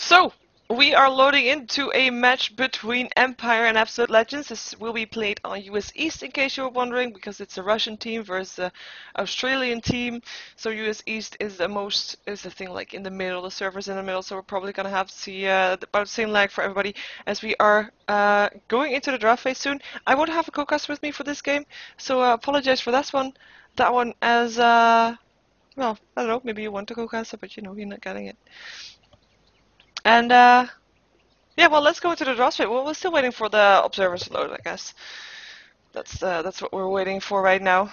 So, we are loading into a match between Empire and Absolute Legends. This will be played on US East, in case you were wondering, because it's a Russian team versus an Australian team. So US East is the thing like in the middle, the server's in the middle, so we're probably gonna have to see about the same lag for everybody as we are going into the draft phase soon. I won't have a co-cast with me for this game, so apologize for this one. That one as, well, I don't know, maybe you want to co-cast it, but you know, you're not getting it. And, yeah, well, let's go into the draft phase. Well, we're still waiting for the observers to load, I guess. That's what we're waiting for right now.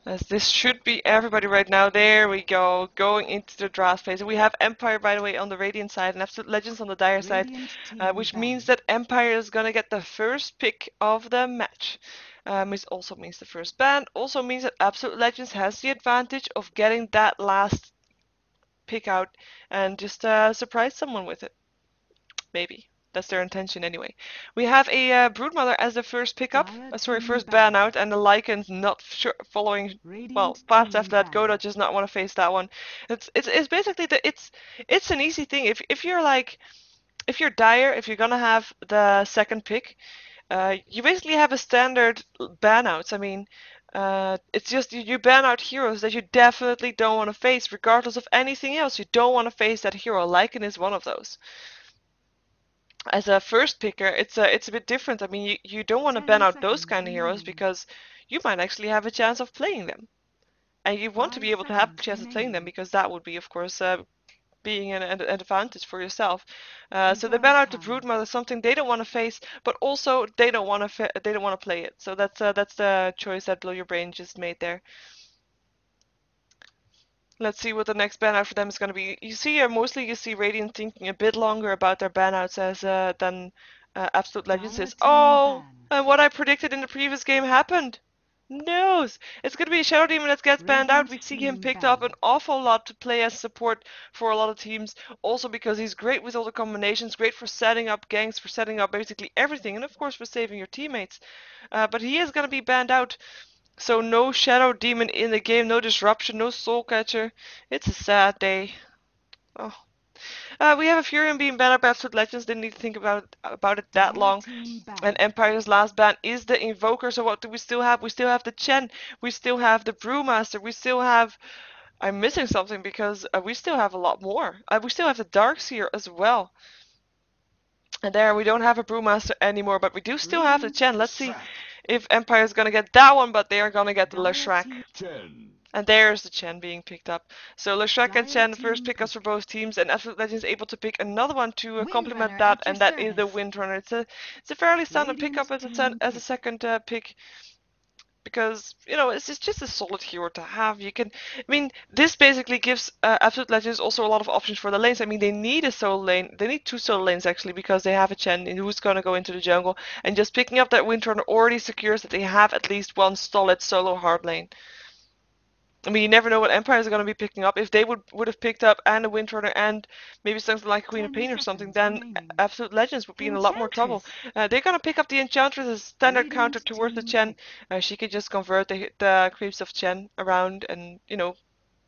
As this should be everybody right now. There we go, going into the draft phase. We have Empire, by the way, on the Radiant side and Absolute Legends on the Dire side, which means that Empire is gonna get the first pick of the match. This also means the first ban. Also means that Absolute Legends has the advantage of getting that last pick out and just surprise someone with it. Maybe. That's their intention anyway. We have a Broodmother as the first pickup, first ban out, and the Lycan not following, well, fast after that. Goda does not want to face that one. It's basically it's an easy thing. If you're like, if you're Dire, if you're gonna have the second pick, you basically have a standard ban outs. I mean, it's just you ban out heroes that you definitely don't want to face, regardless of anything else. You don't want to face that hero. Lycan is one of those. As a first picker, it's a bit different. I mean, you don't want to ban out those kind of heroes because you might actually have a chance of playing them, and you want to be able to have a chance of playing them because that would be, of course, being an advantage for yourself. So they ban out the Broodmother, something they don't want to face, but also they don't want to play it. So that's the choice that Blow Your Brain just made there. Let's see what the next ban out for them is going to be. You see, mostly you see Radiant thinking a bit longer about their ban outs as than Absolute Legends is. Oh, and what I predicted in the previous game happened. No, it's going to be a Shadow Demon that gets banned out. We see him picked up an awful lot to play as support for a lot of teams. Also because he's great with all the combinations, great for setting up ganks, for setting up basically everything, and of course for saving your teammates. But he is going to be banned out. So no Shadow Demon in the game, no Disruption, no Soul Catcher. It's a sad day. Oh. We have a Furion being banned up Absolute Legends. Didn't need to think about it that long. And Empire's last ban is the Invoker. So what do we still have? We still have the Chen. We still have the Brewmaster. We still have... I'm missing something because we still have a lot more. We still have the Darkseer as well. And there we don't have a Brewmaster anymore, but we do still have the Chen. Let's see if Empire is gonna get that one, but they are gonna get the Leshrac. And there's the Chen being picked up. So Leshrac and Chen, first pickups for both teams, and Absolute Legends able to pick another one to complement that, and that is the Windrunner. It's a fairly standard pickup as a second pick. Because, you know, it's just a solid hero to have. You can, I mean, this basically gives Absolute Legends also a lot of options for the lanes. I mean, they need a solo lane. They need two solo lanes, actually, because they have a Chen who's going to go into the jungle. And just picking up that Windrunner already secures that they have at least one solid solo hard lane. I mean, you never know what Empire is going to be picking up. If they would have picked up and a Windrunner and maybe something like Queen of Pain or something, then Absolute Legends would be in a lot more trouble. They're going to pick up the Enchantress as a standard counter towards the Chen. She could just convert the creeps of Chen around and, you know,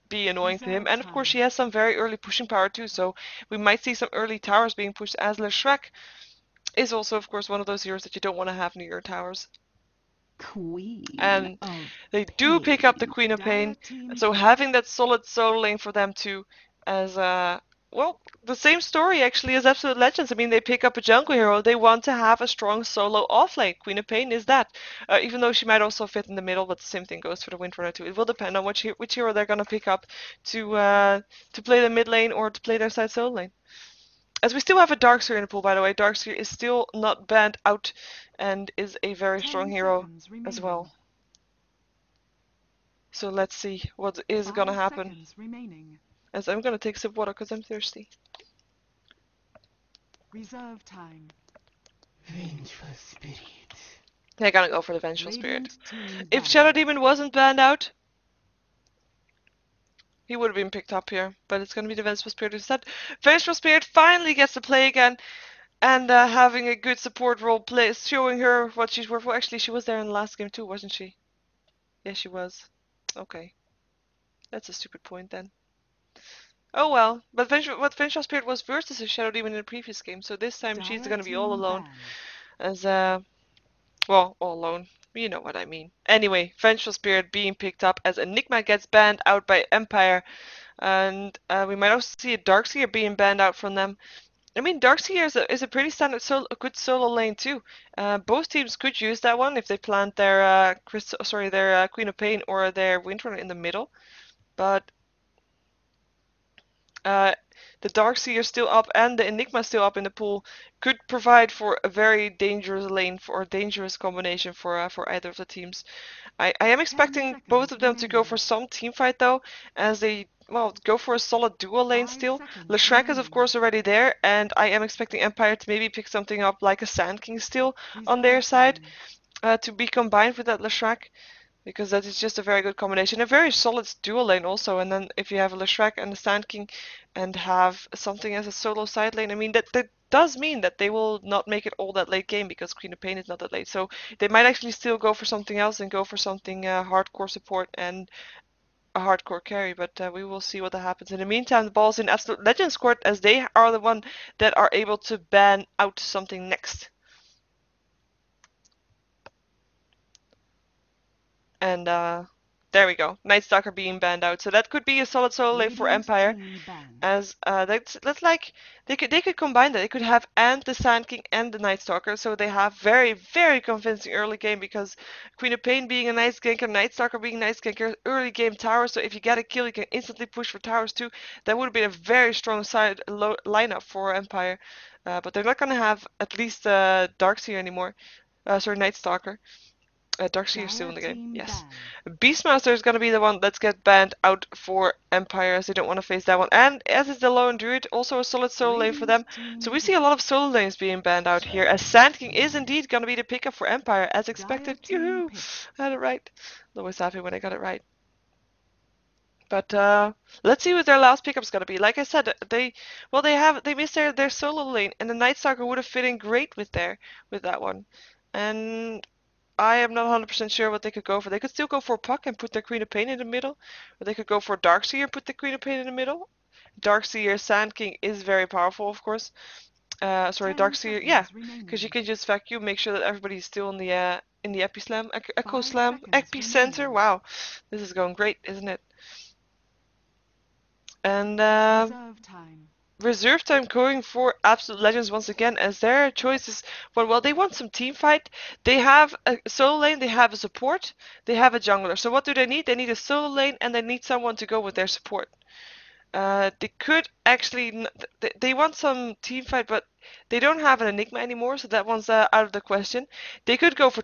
be annoying to him. And of course, she has some very early pushing power too, so we might see some early towers being pushed, as Leshrac is also, of course, one of those heroes that you don't want to have near your towers. And they do pick up the Queen of Pain, so having that solid solo lane for them too, as well, the same story actually as Absolute Legends. I mean, they pick up a jungle hero, they want to have a strong solo off lane. Queen of Pain is that, even though she might also fit in the middle, but the same thing goes for the Windrunner too. It will depend on which hero they're gonna pick up to play the mid lane or to play their side solo lane. As we still have a Darkseer in the pool, by the way. Darkseer is still not banned out and is a very strong hero as well. So let's see what is gonna happen. As I'm gonna take some water because I'm thirsty. Reserve time. Vengeful Spirit. They're gonna go for the Vengeful Spirit. If Shadow Demon wasn't banned out, he would have been picked up here, but it's going to be the Vengeful Spirit instead. Vengeful Spirit finally gets to play again, and having a good support role play, showing her what she's worth. Well, actually, she was there in the last game too, wasn't she? Yes, she was. Okay. That's a stupid point then. Oh well, but Vengeful Spirit was versus a Shadow Demon in the previous game, so this time she's gonna be all alone. As well, all alone. You know what I mean. Anyway, Vengeful Spirit being picked up as Enigma gets banned out by Empire, and we might also see a Darkseer being banned out from them. I mean, Darkseer is a pretty standard a good solo lane too. Both teams could use that one if they plant their Queen of Pain or their Windrunner in the middle, but uh, the Darkseer still up and the Enigma still up in the pool could provide for a very dangerous lane for a dangerous combination for either of the teams. I am expecting both of them to go for some team fight though, as they well go for a solid dual lane still. Leshrac is of course already there, and I am expecting Empire to maybe pick something up like a Sand King still on their side to be combined with that Leshrac. Because that is just a very good combination. A very solid dual lane also. And then if you have a Leshrac and a Sand King and have something as a solo side lane, I mean, that does mean that they will not make it all that late game because Queen of Pain is not that late. So they might actually still go for something else and go for something hardcore support and a hardcore carry. But we will see what happens. In the meantime, the ball's in Absolute Legends court as they are the one that are able to ban out something next. And there we go. Night Stalker being banned out. So that could be a solid solo lane for Empire. As that's like they could combine that. They could have and the Sand King and the Night Stalker. So they have very, very convincing early game because Queen of Pain being a nice ganker, Night Stalker being a nice ganker, early game tower. So if you get a kill, you can instantly push for towers too. That would have been a very strong side lineup for Empire. But they're not gonna have at least Darkseer anymore. Sorry, Night Stalker. Darkseer is still in the game, yes. Beastmaster is going to be the one that's get banned out for Empire as they don't want to face that one. And as is the Lone Druid, also a solid solo lane for them. So we see a lot of solo lanes being banned out here as Sand King is indeed going to be the pickup for Empire as expected. Yoo-hoo! I had it right. I'm always happy when I got it right. But let's see what their last pickup's gonna be. Like I said, they missed their solo lane, and the Night Stalker would have fit in great with that one. And I am not 100% sure what they could go for. They could still go for Puck and put their Queen of Pain in the middle, or they could go for Darkseer and put the Queen of Pain in the middle. Darkseer Sand King is very powerful, of course. Sorry, Darkseer, yeah, because you can just vacuum, make sure that everybody's still in the Echo Slam, Epicenter. Wow, this is going great, isn't it? And reserve time going for Absolute Legends once again as their choice is well they want some team fight. They have a solo lane, they have a support, they have a jungler. So what do they need? They need a solo lane and they need someone to go with their support. They could actually they want some team fight, but they don't have an Enigma anymore, so that one's out of the question. They could go for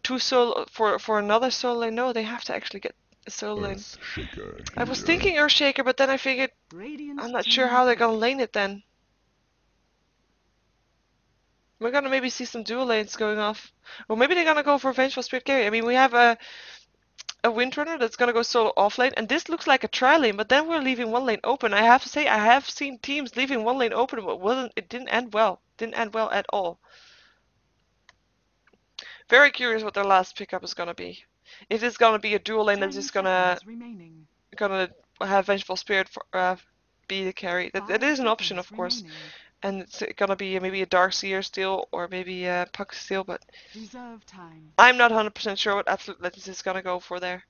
for another solo lane. No, they have to actually get a solo lane. I was thinking Earthshaker, but then I figured I'm not sure how they're gonna lane it then. We're gonna maybe see some dual lanes going off. Or maybe they're gonna go for Vengeful Spirit Carry. I mean, we have a Windrunner that's gonna go solo off lane, and this looks like a tri lane, but then we're leaving one lane open. I have to say, I have seen teams leaving one lane open, but it didn't end well. Didn't end well at all. Very curious what their last pickup is gonna be. If it's gonna be a dual lane that's just gonna have Vengeful Spirit for, be the carry. That is an option, of course. And it's gonna be maybe a Darkseer still, or maybe a Puck still, but I'm not 100% sure what Absolute Legends is gonna go for there.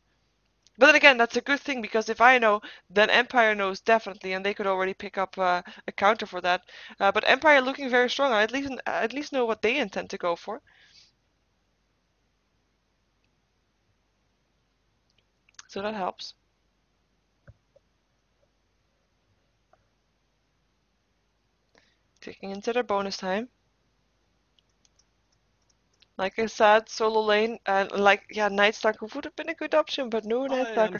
But then again, that's a good thing, because if I know, then Empire knows definitely, and they could already pick up a counter for that. But Empire looking very strong. I at least know what they intend to go for. So that helps. Taking into their bonus time. Like I said, solo lane and Night Stalker would have been a good option, but no Night Stalker.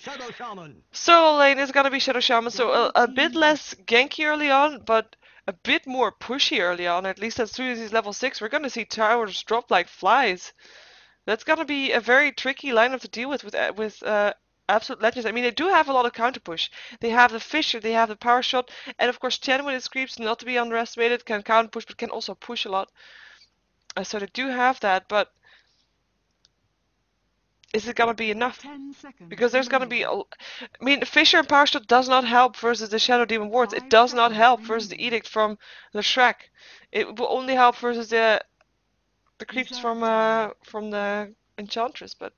Solo lane is gonna be Shadow Shaman, so a bit less ganky early on, but a bit more pushy early on. At least as soon as he's level 6, we're gonna see towers drop like flies. That's gonna be a very tricky lineup to deal with Absolute Legends. I mean, they do have a lot of counter push. They have the Fisher, they have the Power Shot, and of course Chen with his creeps, not to be underestimated, can counter push, but can also push a lot. So they do have that, but is it gonna be enough? 10 seconds Because there's gonna be, remaining. I mean, Fisher and Power Shot does not help versus the Shadow Demon wards. It 5 does not seconds help versus the remaining. Edict from the Shrek. It will only help versus the creeps Reserve time. from the Enchantress, but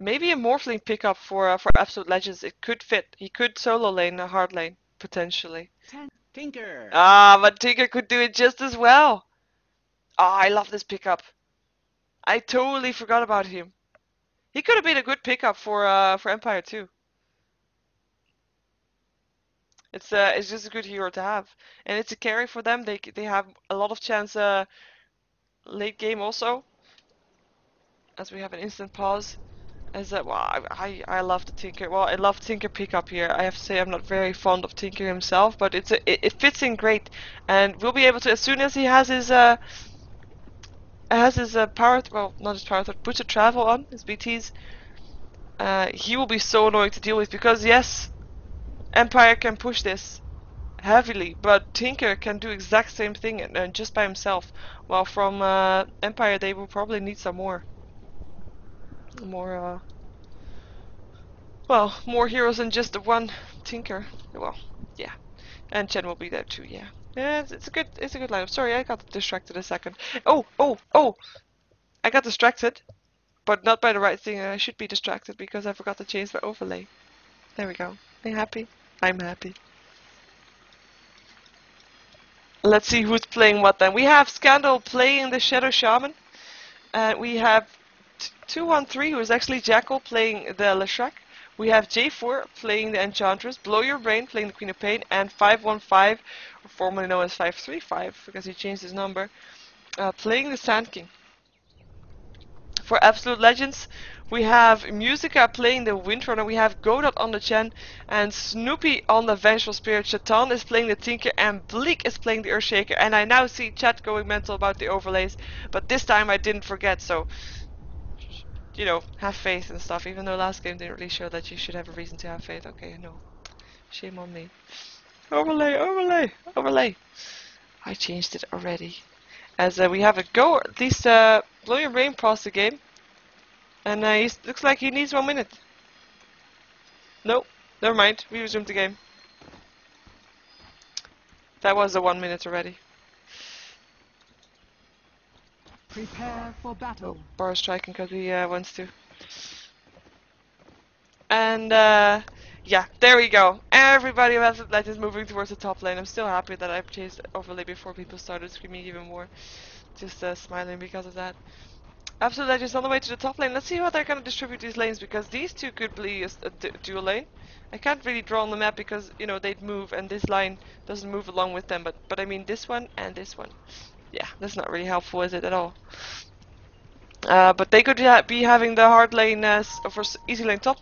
maybe a Morphling pickup for Absolute Legends. It could fit. He could solo lane a hard lane potentially. 10. Tinker. Ah, but Tinker could do it just as well. Ah, I love this pickup. I totally forgot about him. He could have been a good pickup for Empire too. It's just a good hero to have, and it's a carry for them. They have a lot of chance late game also, as we have an instant pause. As that, well, I love the Tinker. Well, I love Tinker pickup here. I have to say I'm not very fond of Tinker himself, but it fits in great, and we'll be able to, as soon as he has his power, well, not his power, but boots of travel on his BTs. He will be so annoying to deal with because yes, Empire can push this heavily, but Tinker can do exact same thing and just by himself. While from Empire they will probably need some more well, more heroes than just the one Tinker. Well, yeah, and Chen will be there too. Yeah, yeah, it's a good lineup. Sorry, I got distracted a second. Oh! I got distracted, but not by the right thing. I should be distracted because I forgot to change my overlay. There we go. Are you happy? I'm happy. Let's see who's playing what then. We have Scandal playing the Shadow Shaman. We have 213 who is actually Jackal playing the Leshrac. We have J4 playing the Enchantress, Blow Your Brain playing the Queen of Pain, and 515, or formerly known as 535 because he changed his number, playing the Sand King. For Absolute Legends, we have Musica playing the Windrunner, we have Godot on the Chen, and Snoopy on the Vengeful Spirit. Chatan is playing the Tinker, and Bleak is playing the Earthshaker. And I now see chat going mental about the overlays, but this time I didn't forget, so you know, have faith and stuff, even though last game didn't really show that you should have a reason to have faith. Okay, no. Shame on me. Overlay. I changed it already. As we have a go, at least Blow Your Brain paused the game. And he looks like he needs 1 minute. No, never mind. We resumed the game. That was the 1 minute already. Prepare for battle. Oh, bar striking because he wants to. And yeah, there we go. Everybody who has it like is moving towards the top lane. I'm still happy that I changed overlay before people started screaming even more. Just smiling because of that. Absolute Legends on the way to the top lane. Let's see how they're going to distribute these lanes because these two could be a dual lane. I can't really draw on the map because, you know, they'd move and this line doesn't move along with them. But I mean this one and this one. Yeah, that's not really helpful, is it, at all? But they could be having the hard lane for easy lane top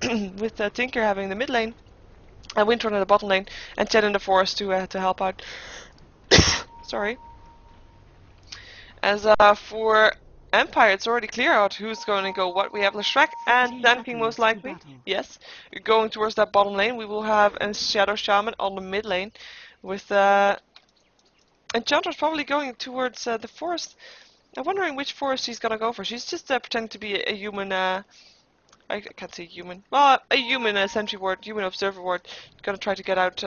with Tinker having the mid lane, and Windrunner the bottom lane, and Chen in the forest to help out. Sorry. As for Empire, it's already clear out who's going to go what. We have Leshrac and Sand King most likely. Yes, going towards that bottom lane. We will have a Shadow Shaman on the mid lane, with Enchantress probably going towards the forest. I'm wondering which forest she's gonna go for. She's just pretending to be a human. I can't say human. Well, a human sentry ward, human observer ward. Gonna try to get out.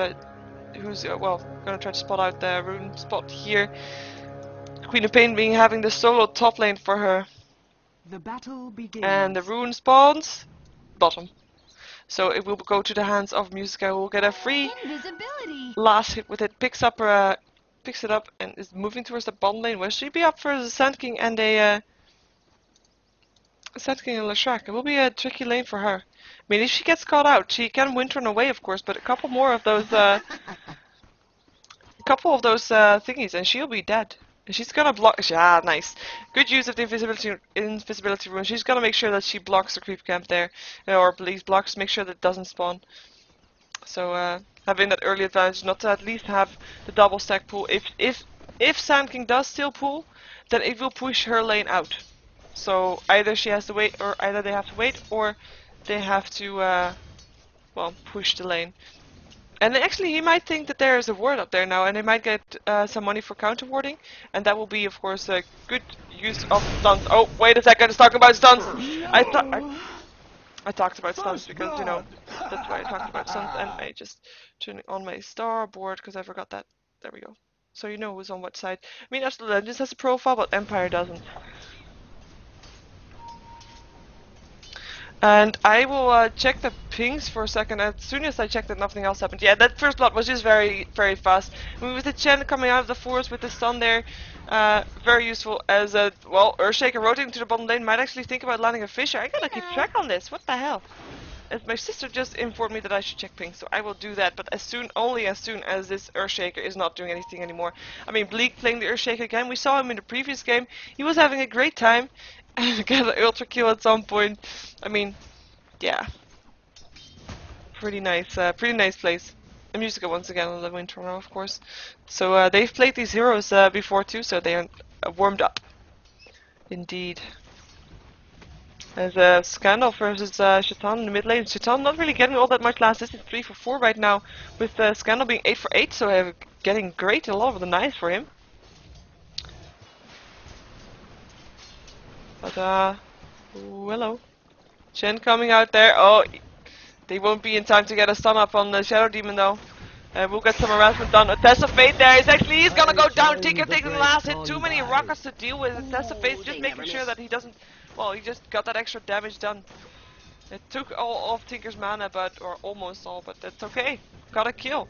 Who's well, gonna try to spot out the rune spot here. Queen of Pain being having the solo top lane for her. The battle begins. And the rune spawns bottom. So it will go to the hands of Musica, who will get a free last hit with it. Picks it up and is moving towards the bottom lane. Where she'll be up for the Sand King and a Sand King and Leshrac. It will be a tricky lane for her. I mean, if she gets caught out, she can Windrun away, of course, but a couple more of those, thingies, and she'll be dead. And she's gonna block. Ah, nice. Good use of the invisibility rune. She's gonna make sure that she blocks the creep camp there, or please blocks. Make sure that it doesn't spawn. So having that early advantage, not to at least have the double stack pull. If Sand King does still pull, then it will push her lane out. So either she has to wait, or either they have to wait, or they have to well, push the lane. And actually, he might think that there is a ward up there now, and they might get some money for counter warding, and that will be, of course, a good use of stuns. Oh, wait a second, it's talking about stuns. I talked about stuns because, you know, that's why I talked about stuns, and I just turned on my star board because I forgot that. There we go. So you know who's on what side. I mean, Absolute Legends has a profile, but Empire doesn't. And I will check the pings for a second. As soon as I checked that, nothing else happened. Yeah, that first blood was just very, very fast. I mean, with the Chen coming out of the forest with the stun there, very useful as a, well, Earthshaker rotating to the bottom lane might actually think about landing a Fisher. I gotta keep track on this. What the hell? As my sister just informed me that I should check pings, so I will do that. But only as soon as this Earthshaker is not doing anything anymore. I mean, Bleak playing the Earthshaker again. We saw him in the previous game. He was having a great time. And got an ultra kill at some point. I mean, yeah, pretty nice place. And Musica once again on the Winter Runner, of course. So they've played these heroes before too, so they are warmed up. Indeed. As Scandal versus Shaitan in the mid lane. Shaitan not really getting all that much last. This is 3 for 4 right now, with Scandal being 8 for 8, so getting great, a lot of the knives for him. But oh, hello. Chen coming out there. Oh, they won't be in time to get a stun up on the Shadow Demon though. We'll get some harassment done. A Test of Fate there. He's gonna go down. Tinker taking the last hit. Too many rockets to deal with. A Test of Fate just making sure that he doesn't. Well, he just got that extra damage done. It took all of Tinker's mana, or almost all, but that's okay. Got a kill.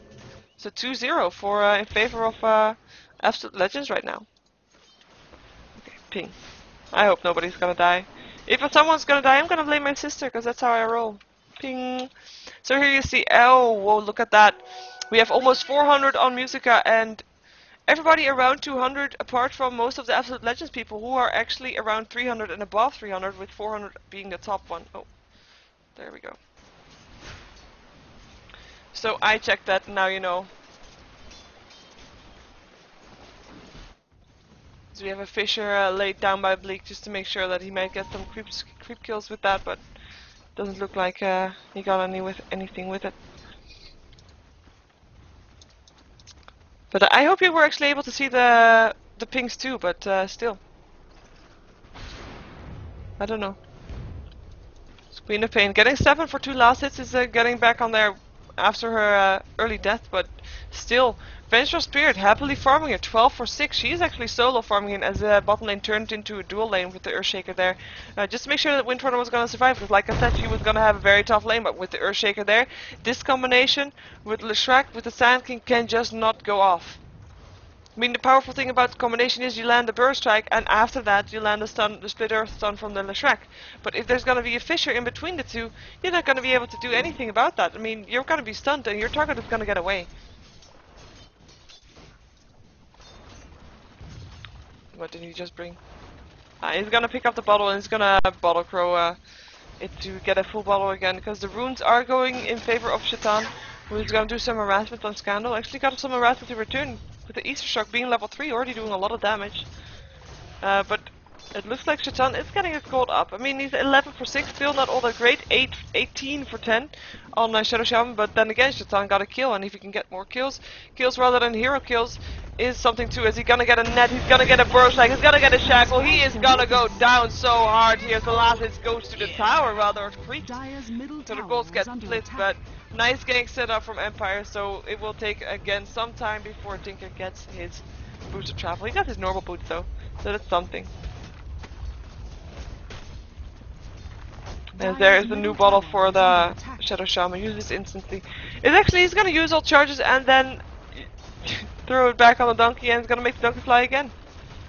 So 2-0 for in favor of Absolute Legends right now. Okay, ping. I hope nobody's gonna die. If someone's gonna die, I'm gonna blame my sister, because that's how I roll. Ping. So here you see, oh, whoa, look at that. We have almost 400 on Musica, and everybody around 200, apart from most of the Absolute Legends people, who are actually around 300 and above 300, with 400 being the top one. Oh, there we go. So I checked that, now you know. So we have a Fisher laid down by Bleak just to make sure that he might get some creep kills with that, but doesn't look like he got anything with it. But I hope you were actually able to see the pings too, but still. I don't know. Queen of Pain. Getting 7 for 2 last hits is getting back on there after her early death, but still. Vengeful Spirit happily farming it, 12 for 6. She is actually solo farming it as the bottom lane turned into a dual lane with the Earthshaker there. Just to make sure that Windrunner was going to survive, because like I said, she was going to have a very tough lane, but with the Earthshaker there, this combination with Leshrac, with the Sand King, can just not go off. I mean, the powerful thing about the combination is you land the Burst Strike, and after that you land the Split Earth stun from the Leshrac. But if there's going to be a Fissure in between the two, you're not going to be able to do anything about that. I mean, you're going to be stunned, and your target is going to get away. What did he just bring? He's gonna pick up the bottle and he's gonna bottle crow it to get a full bottle again, because the runes are going in favor of Shaitan, who is gonna do some harassment on Scandal. Actually got some harassment in return, with the Easter Shock being level 3, already doing a lot of damage. But it looks like Shaitan is getting his gold up. I mean, he's 11 for 6, still not all that great. 18 for 10 on Shadow Shaman, but then again, Shaitan got a kill, and if he can get more kills rather than hero kills, is something too. Is he gonna get a net? He's gonna get a burst, like he's gonna get a shackle. He is gonna go down so hard here. The last hit goes to the tower, rather, or creeps. So the golds get split, but nice gank set up from Empire, so it will take again some time before Tinker gets his boots of travel. He got his normal boots though, so that's something. And there is a new bottle for the Shadow Shaman. Use this instantly. He's gonna use all charges and then throw it back on the donkey, and it's gonna make the donkey fly again.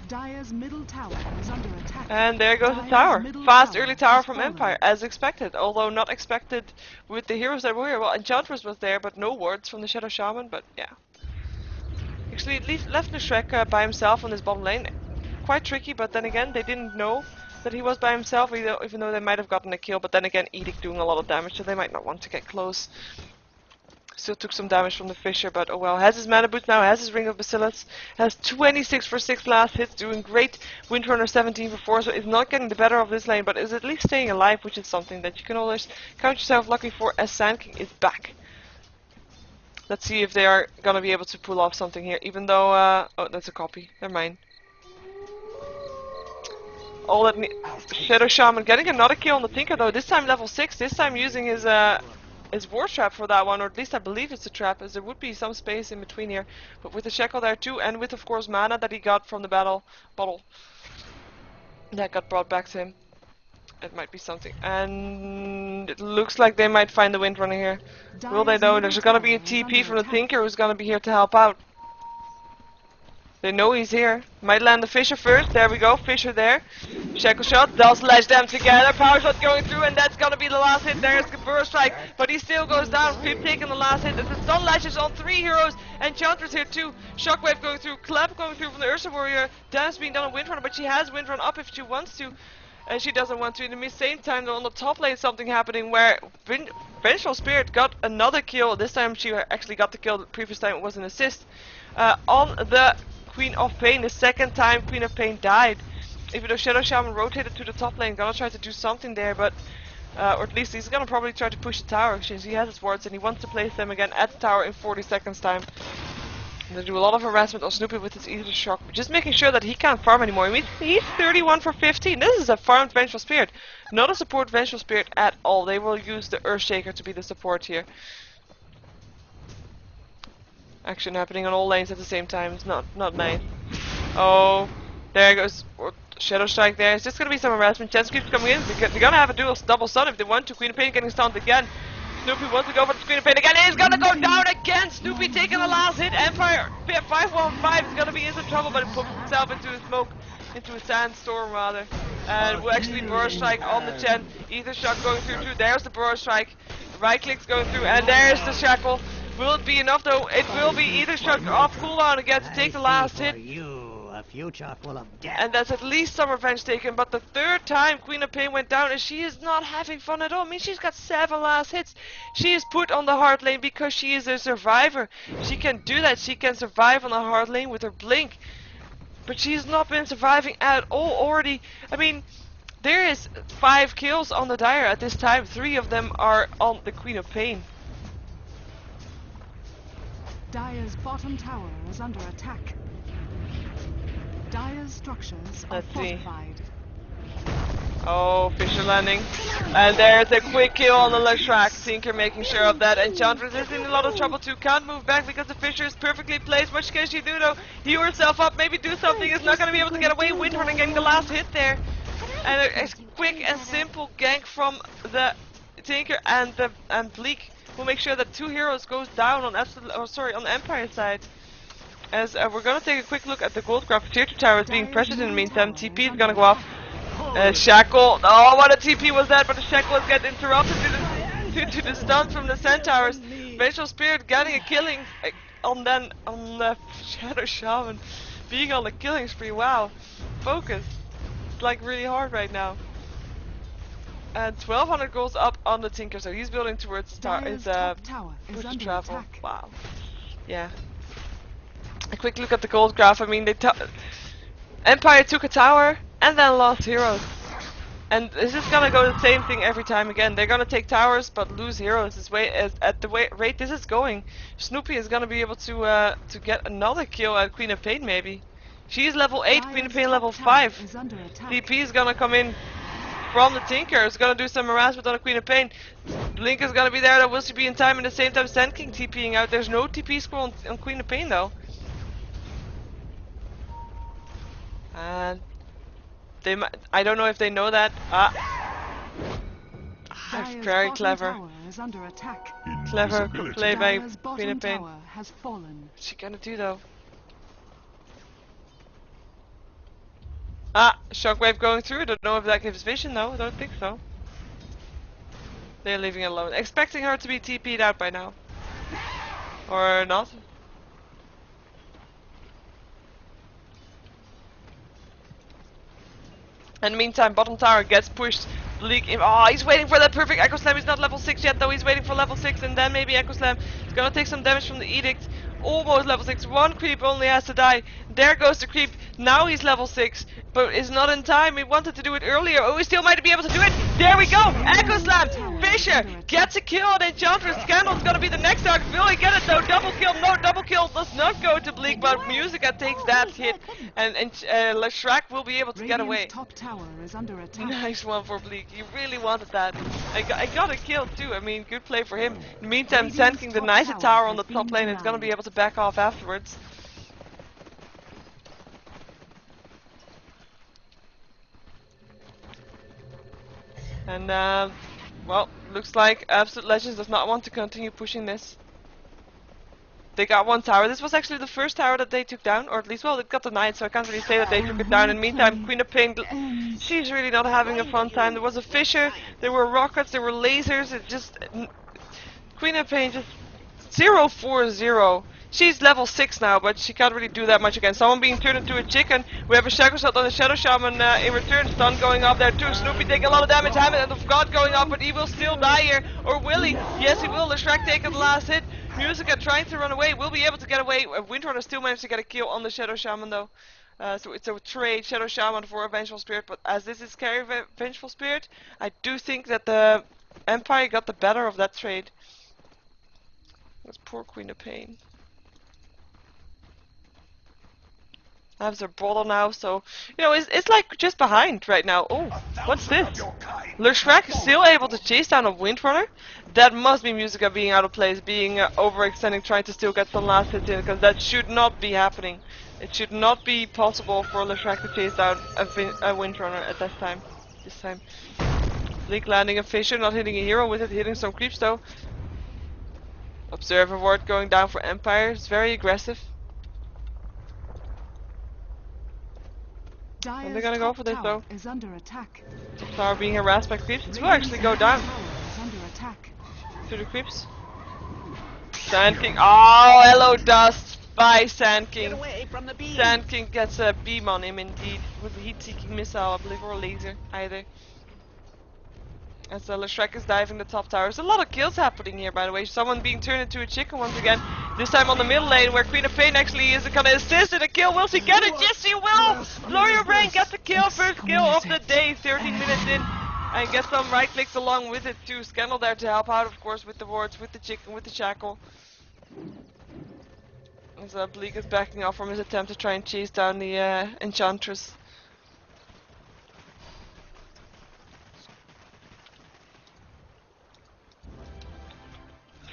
Dire's middle tower is under attack. And there goes the tower. Fast early tower from Empire, as expected. Although not expected with the heroes that were here. Well, Enchantress was there, but no wards from the Shadow Shaman, but yeah. Actually, at least left Leshrac by himself on this bottom lane. Quite tricky, but then again, they didn't know that he was by himself, even though they might have gotten a kill. But then again, Edict doing a lot of damage, so they might not want to get close. Still took some damage from the Fisher, but oh well. Has his mana boots now, has his Ring of Bacillus, has 26 for 6 last hits, doing great. Windrunner 17 for 4, so is not getting the better of this lane, but is at least staying alive, which is something that you can always count yourself lucky for, as Sand King is back. Let's see if they are gonna be able to pull off something here. Even though, oh, that's a copy. Never mind. All that Shadow Shaman getting another kill on the Tinker though. This time level 6. This time using his War Trap for that one, or at least I believe it's a trap, as there would be some space in between here. But with the Shackle there too, and with of course mana that he got from the bottle that got brought back to him. It might be something. And it looks like they might find the Windrunner here. Will they though? There's gonna be a TP from the Tinker who's gonna be here to help out. They know he's here. Might land the Fisher first. There we go. Fisher there. Shackle shot. Does ledge them together. Power shot going through, and that's gonna be the last hit. There's the burst strike, but he still goes down. Pip taking the last hit. There's the stun lashes on 3 heroes. Enchantress here too. Shockwave going through. Clap going through from the Ursa Warrior. Damage being done on Windrunner, but she has Windrun up if she wants to. And she doesn't want to. In the same time, though, on the top lane, something happening where Vengeful Spirit got another kill. This time she actually got the kill. The previous time it was an assist on the Queen of Pain. The second time Queen of Pain died. Even though Shadow Shaman rotated to the top lane, gonna try to do something there, but or at least he's gonna probably try to push the tower since he has his wards and he wants to place them again at the tower in 40 seconds time. They do a lot of harassment on Snoopy with his Ether Shock, just making sure that he can't farm anymore. I mean, he's 31 for 15. This is a farmed Vengeful Spirit, not a support Vengeful Spirit at all. They will use the Earthshaker to be the support here. Action happening on all lanes at the same time. It's not nice. Oh, there goes Shadow Strike there. It's just gonna be some harassment. Chance keeps coming in. They're gonna have a double stun if they want to. Queen of Pain getting stunned again. Snoopy wants to go for the Queen of Pain again. He's gonna go down again. Snoopy taking the last hit. Empire 515 is gonna be in some trouble, but it puts himself into a smoke, into a sandstorm rather. And we'll actually Burst Strike on the Chen. Ether Shock going through too. There's the Burst Strike. Right clicks going through, and there's the Shackle. Will it be enough though? It will be. Ether Shock off cooldown again to take the last hit. A future full of death. And that's at least some revenge taken, but the third time Queen of Pain went down and she is not having fun at all. I mean, she's got 7 last hits. She is put on the hard lane because she is a survivor. She can do that. She can survive on the hard lane with her blink. But she's not been surviving at all already. I mean, there is 5 kills on the Dire at this time. 3 of them are on the Queen of Pain. Dire's bottom tower is under attack. Dire's structures are fortified. Oh, Fisher landing. And there's a quick kill on the left track. Tinker making sure of that. Enchantress is in a lot of trouble too. Can't move back because the Fisher is perfectly placed. What can she do though? Heal herself up, maybe do something. Is not going to be able to get away. Windrunner getting the last hit there. And a quick and simple gank from the Tinker and Bleak will make sure that 2 heroes goes down on on the Empire side. As we're gonna take a quick look at the gold graph. Tier 2 tower is being pressured in the meantime. TP is gonna go off. Shackle. Oh, what a TP was that? But the Shackle is getting interrupted to the stun from the Centaurs. Vengeful Spirit getting a killing on the Shadow Shaman being on the killing spree. Wow, focus. It's like really hard right now. And 1200 goals up on the Tinker, so he's building towards his push to travel. Wow. Yeah. A quick look at the gold graph. I mean, Empire took a tower and then lost heroes. And this is gonna go the same thing every time again. They're gonna take towers but lose heroes. At the rate this is going, Snoopy is gonna be able to get another kill at Queen of Pain maybe. She's level 8, Queen of Pain level 5. DP is gonna come in from the Tinker. Is gonna do some harassment on the Queen of Pain. Blink is gonna be there. That will she be in time. In the same time, Sand King TPing out. There's no TP scroll on Queen of Pain though. And they might, I don't know if they know that. Very clever. Clever play by Queen of Pain. What's she gonna do though? Shockwave going through. Don't know if that gives vision though. I don't think so. They're leaving it alone. Expecting her to be TP'd out by now. Or not. In the meantime, bottom tower gets pushed. Bleak. Oh, he's waiting for that perfect Echo Slam. He's not level 6 yet, though. He's waiting for level 6, and then maybe Echo Slam. He's gonna take some damage from the Edict. Almost level 6. 1 creep only has to die. There goes the creep. Now he's level 6, but is not in time. He wanted to do it earlier. Oh, he still might be able to do it. There we go. Echo Slam. Fish Fisher gets a kill on Enchantress. Scandal's gonna be the next target. Will he get it though? Double kill. No, double kill does not go to Bleak, but Musica takes that hit, and Shrek will be able to get away. Top tower is under attack. Nice one for Bleak. He really wanted that. I got a kill too. I mean, good play for him. In the meantime, Sand King denies a tower on the top lane. It's gonna be able to back off afterwards. And well, looks like Absolute Legends does not want to continue pushing this. They got one tower. This was actually the first tower that they took down, or at least, well, it got denied, so I can't really say that they took it down. In the meantime, Queen of Pain, she's really not having a fun time. There was a Fisher, there were rockets, there were lasers. It just Queen of Pain just 0-4-0. She's level 6 now, but she can't really do that much again. Someone being turned into a chicken. We have a Shadow Shot on the Shadow Shaman in return. Stun going up there too. Snoopy taking a lot of damage. Hamlet of God going up, but he will still die here. Or will he? Yes, he will. The Shrek taking the last hit. Musica trying to run away. Will be able to get away. Windrunner still managed to get a kill on the Shadow Shaman though. So it's a trade, Shadow Shaman for a Vengeful Spirit. But as this is carry Vengeful Spirit, I do think that the Empire got the better of that trade. That's poor Queen of Pain. Have their bottle now, so you know it's like just behind right now. Oh, what's this? Shrek is still able to chase down a Windrunner. That must be Musica being out of place, being overextending, trying to still get some last hits in, because that should not be happening. It should not be possible for Shrek to chase down a Windrunner at that time. This time, Bleak landing a Fisher, not hitting a hero with it, hitting some creeps though. Observer ward going down for Empire. It's very aggressive. And they're gonna go for this though. Is under attack. Top tower being harassed by creeps. It will actually go down. Under attack. To the creeps. Sand King. Oh, hello dust by Sand King. Get away from the beam. Sand King gets a beam on him indeed. With a heat-seeking missile, I believe, or a laser, either. As Shrek is diving the top tower. There's a lot of kills happening here, by the way. Someone being turned into a chicken once again. This time on the middle lane, where Queen of Pain actually is gonna assist in a kill. Will she get it? Yes, she will! Gloria Brain gets the kill, first kill of the day, 13 minutes in. And get some right clicks along with it too. Scandal there to help out, of course, with the wards, with the chicken, with the shackle. As Bleak is backing off from his attempt to try and chase down the Enchantress.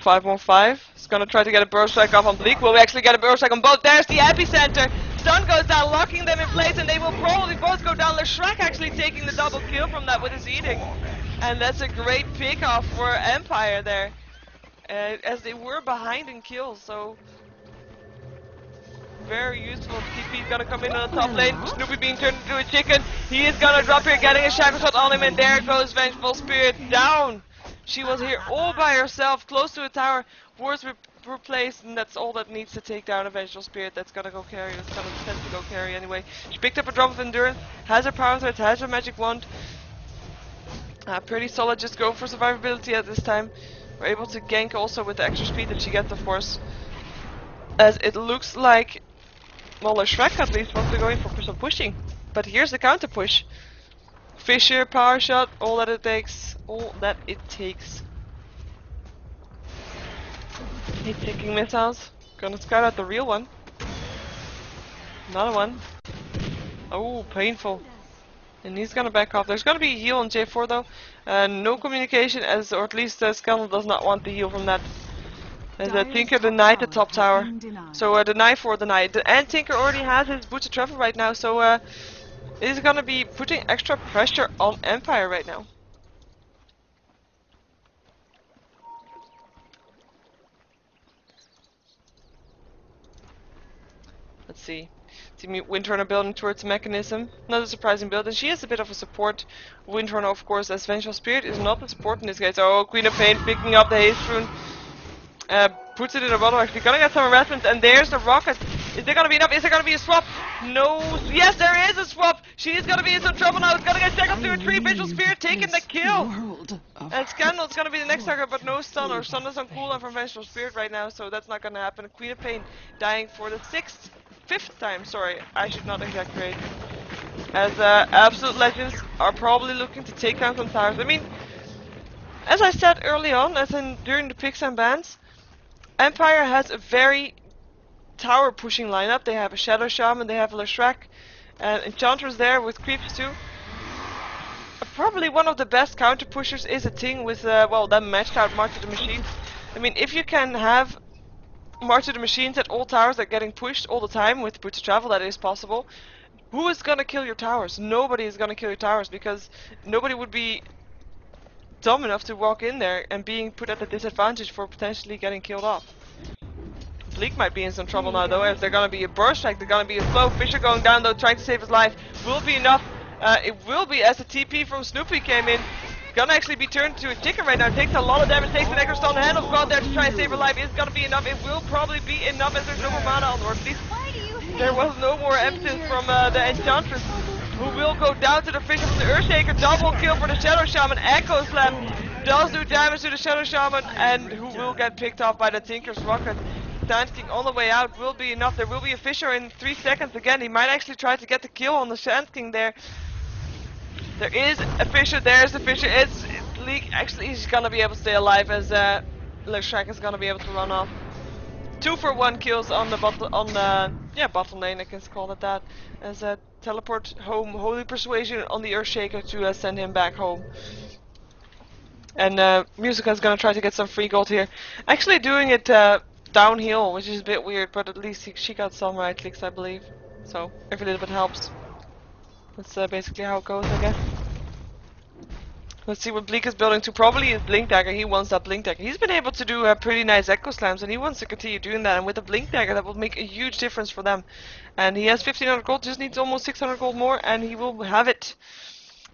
.515. He's gonna try to get a burst strike off on Bleak. Will we actually get a burst strike on both? There's the epicenter. Stun goes down, locking them in place, and they will probably both go down. Shrek actually taking the double kill from that with his edict. And that's a great pick off for Empire there. As they were behind in kills, so very useful. TP's gonna come in on the top lane. Snoopy being turned into a chicken. He is gonna drop here, getting a shackle shot on him, and there goes Vengeful Spirit down. She was here all by herself, close to a tower. Wards were placed, and that's all that needs to take down a Vengeful Spirit. That's gonna go carry. That's gonna tend to go carry anyway. She picked up a drop of endurance, has her power threat, has her magic wand. Pretty solid, just going for survivability at this time. We're able to gank also with the extra speed that she gets, of course. As it looks like, well, Shrek at least wants to go in for some pushing. But here's the counter push. Fisher, power shot, all that it takes. All that it takes. He's taking missiles. Gonna scout out the real one. Another one. Oh, painful. And he's gonna back off. There's gonna be a heal on J4 though. No communication, as or at least Scandal does not want the heal from that. As Tinker denied the top tower. So deny for deny. And Tinker already has his boots of travel right now, so is gonna be putting extra pressure on Empire right now. Let's see. Windrunner building towards Mechanism. Not a surprising build, and she is a bit of a support. Windrunner, of course, as Vengeful Spirit is not the support in this case. Oh, Queen of Pain picking up the haste rune. Puts it in a bottle. Actually, gonna get some harassment, and there's the rocket. Is there gonna be enough? Is there gonna be a swap? No. Yes, there is a swap. She is gonna be in some trouble now. It's gonna get shackled to a tree. Vengeful Spirit taking the kill. And Scandal's gonna be the next target, but no stun, or stun is on cooldown from Vengeful Spirit right now, so that's not gonna happen. Queen of Pain dying for the fifth time. Sorry, I should not exaggerate. As Absolute Legends are probably looking to take down some towers. I mean, As I said early on, as in during the picks and bans, Empire has a very tower pushing lineup. They have a Shadow Shaman, they have a Leshrac, and Enchantress there with creeps too. Probably one of the best counter pushers is a Ting with, well, that matched out March of the Machines. I mean, if you can have March of the Machines at all towers that are getting pushed all the time with Boots of Travel, that is possible. Who is gonna kill your towers? Nobody is gonna kill your towers because nobody would be dumb enough to walk in there and being put at a disadvantage for potentially getting killed off. Bleak might be in some trouble now though, as they're gonna be a burst strike, they're gonna be a slow Fisher going down though, trying to save his life. Will be enough. It will be as the TP from Snoopy came in. Gonna actually be turned to a chicken right now. Takes a lot of damage, takes an extra stun. Hand of God there to try and save her life. Is gonna be enough. It will probably be enough as there's no more mana on, or at least there was no more emphasis from the Enchantress, who will go down to the Fisher from the Earthshaker. Double kill for the Shadow Shaman. Echo Slam does do damage to the Shadow Shaman, and who will get picked off by the Tinker's Rocket. Sand King on the way out will be enough. There will be a Fisher in 3 seconds again. He might actually try to get the kill on the Sand King there. There is a Fisher, there's the Fisher. It's Leak. Actually, he's gonna be able to stay alive as Leshrac is gonna be able to run off. 2-for-1 kills on the bottom lane, I guess call it that. As teleport home, Holy Persuasion on the Earthshaker to send him back home. And Musica's gonna try to get some free gold here. Actually doing it downhill, which is a bit weird, but at least she got some right clicks, I believe. So every little bit helps. That's basically how it goes, I guess. Let's see what Bleak is building to. Probably his Blink Dagger. He wants that Blink Dagger. He's been able to do pretty nice Echo Slams, and he wants to continue doing that. And with the Blink Dagger, that will make a huge difference for them. And he has 1500 gold, just needs almost 600 gold more, and he will have it.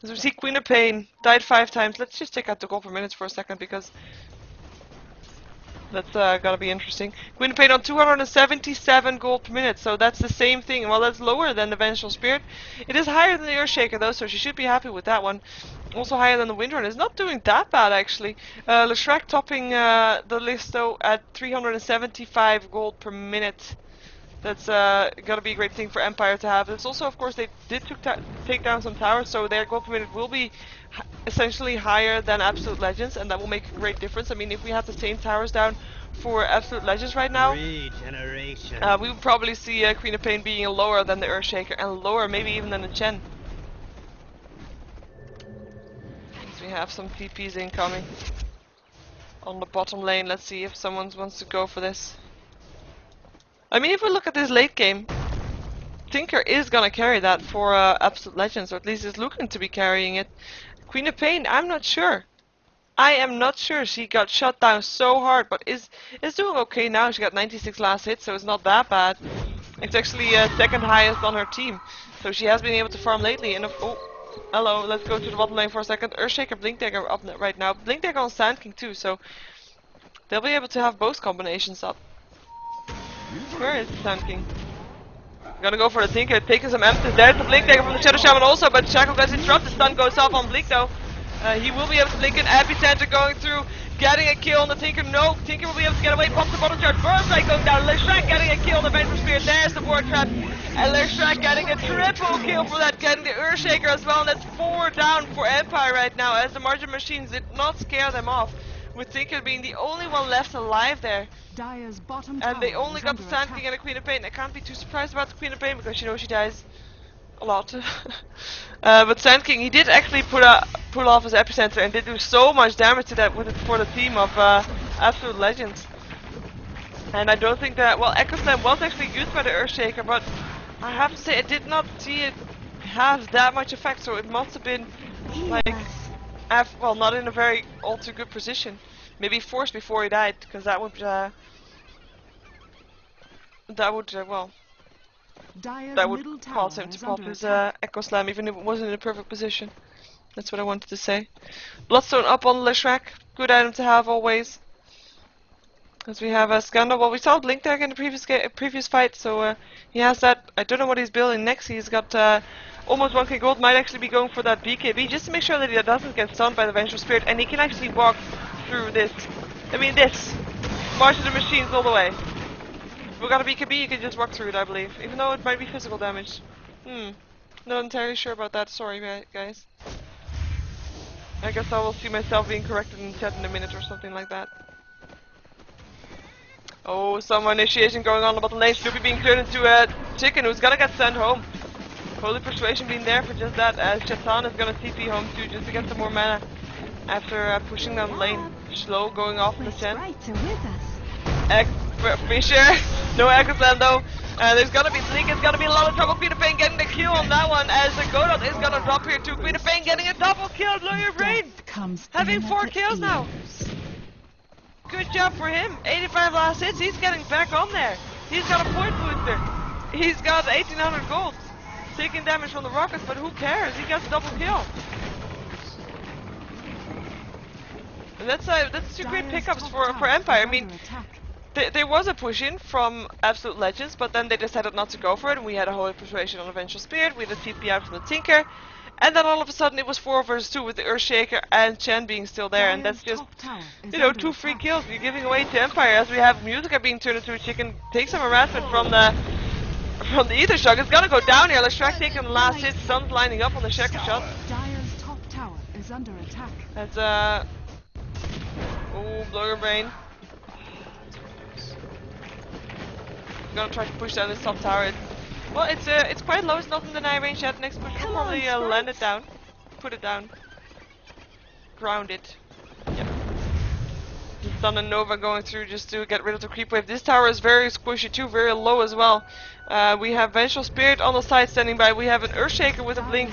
As we see, Queen of Pain died 5 times. Let's just check out the gold per minute for a second, because that's gonna be interesting. Queen of Pain on 277 gold per minute, so that's the same thing. Well, that's lower than the Vengeful Spirit. It is higher than the Earthshaker though, so she should be happy with that one. Also higher than the Windrunner. It's not doing that bad actually. Leshrac topping the list though at 375 gold per minute. That's gonna be a great thing for Empire to have. It's also, of course, they did take down some towers, so their gold per minute will be essentially higher than Absolute Legends, and that will make a great difference. I mean, if we had the same towers down for Absolute Legends right now, we would probably see Queen of Pain being lower than the Earthshaker, and lower maybe even than the Chen. So we have some TPs incoming on the bottom lane. Let's see if someone wants to go for this. I mean, if we look at this late game, Tinker is gonna carry that for Absolute Legends, or at least is looking to be carrying it. Queen of Pain, I'm not sure. I am not sure. She got shot down so hard, but is doing okay now. She got 96 last hit, so it's not that bad. It's actually second highest on her team, so she has been able to farm lately. And oh, hello, let's go to the bottom lane for a second. Earthshaker, Blink Dagger up right now. Blink Dagger on Sand King too, so they'll be able to have both combinations up. Where is the Sand King? Gonna go for the Tinker, taking some emphasis. There's the Blink Dagger from the Shadow Shaman also, but Shackle gets interrupted. Stun goes off on Bleak though. He will be able to blink in. Epicenter going through, getting a kill on the Tinker. No, Tinker will be able to get away. Pumps the bottom charge. Burst Strike going down. Leshrac getting a kill on the Vengeful Spirit. There's the War Trap. And Leshrac getting a triple kill for that, getting the Earthshaker as well. And that's 4 down for Empire right now, as the Margin Machines did not scare them off, with Tinker being the only one left alive there. And they only got the Sand King and the Queen of Pain. I can't be too surprised about the Queen of Pain, because you know she dies a lot. But Sand King, he did actually pull off his Epicenter and did do so much damage to that for the team of Absolute Legends. And I don't think that, well, Echo Slam was actually used by the Earthshaker, but I have to say I did not see it have that much effect, so it must have been like, well, not in a very all too good position. Maybe forced before he died, because that would cause him to pop his Echo Slam, even if it wasn't in a perfect position. That's what I wanted to say. Bloodstone up on Leshrac, good item to have always. As we have a Scandal. Well, we saw Blink Dagger in the previous fight, so he has that. I don't know what he's building next. He's got almost 1k gold. Might actually be going for that BKB just to make sure that he doesn't get stunned by the Vengeful Spirit, and he can actually walk through this. I mean, this March of the Machines all the way. If we got a BKB, you can just walk through it, I believe, even though it might be physical damage. Not entirely sure about that. Sorry, guys. I guess I will see myself being corrected in chat in a minute or something like that. Oh, some initiation going on in the bottom lane. Snoopy being turned into a chicken who's gonna get sent home. Holy Persuasion being there for just that, as Shatan is gonna TP home too, just to get some more mana after pushing down the lane. Slow going off in the Chen. Fisher, no Echo Slam though. There's gonna be Sleek, it's gonna be a lot of trouble. Peter Payne getting the kill on that one, as the Godot is gonna drop here too. Peter Payne getting a double kill, blow your brain! Having 4 kills now! Good job for him. 85 last hits, he's getting back on there. He's got a point booster. He's got 1800 gold. Taking damage from the rockets, but who cares? He gets double kill. And that's 2 great pickups for Empire. I mean, there was a push in from Absolute Legends, but then they decided not to go for it, and we had a Holy Persuasion on a Vengeful Spirit, we had a TP out from the Tinker, and then all of a sudden it was 4 versus 2 with the Earthshaker and Chen being still there, and that's just, you know, 2 free kills you're giving away to Empire, as we have Musica being turned into a chicken, take some harassment from the Ether Shock. It's gonna go down here. Leshrac taking the last hit, Sun's lining up on the Shaker shot. Dire's top tower is under attack. That's oh, blow your brain. I'm gonna try to push down this top tower. Well, it's quite low. It's not in deny range yet. Next push will probably land it down, put it down, ground it. Yep. Sun and Nova going through just to get rid of the creep wave. This tower is very squishy too, very low as well. We have Vengeful Spirit on the side standing by. We have an Earthshaker with a blink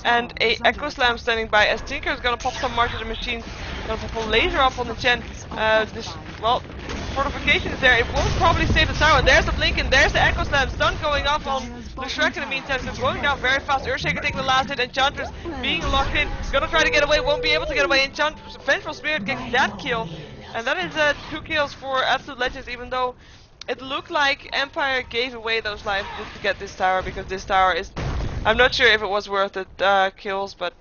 and a Echo Slam standing by. As Tinker is gonna pop some March of the Machine, gonna pop a laser up on the Chen. Well, fortification is there. It won't probably save the tower. There's the blink and there's the Echo Slam. Stun going off on Leshrac in the meantime. So going down very fast. Earthshaker taking the last hit. Enchantress being locked in. Gonna try to get away. Won't be able to get away. Vengeful Spirit gets that kill. And that is 2 kills for Absolute Legends, even though it looked like Empire gave away those lives just to get this tower, because this tower is... I'm not sure if it was worth it, kills, but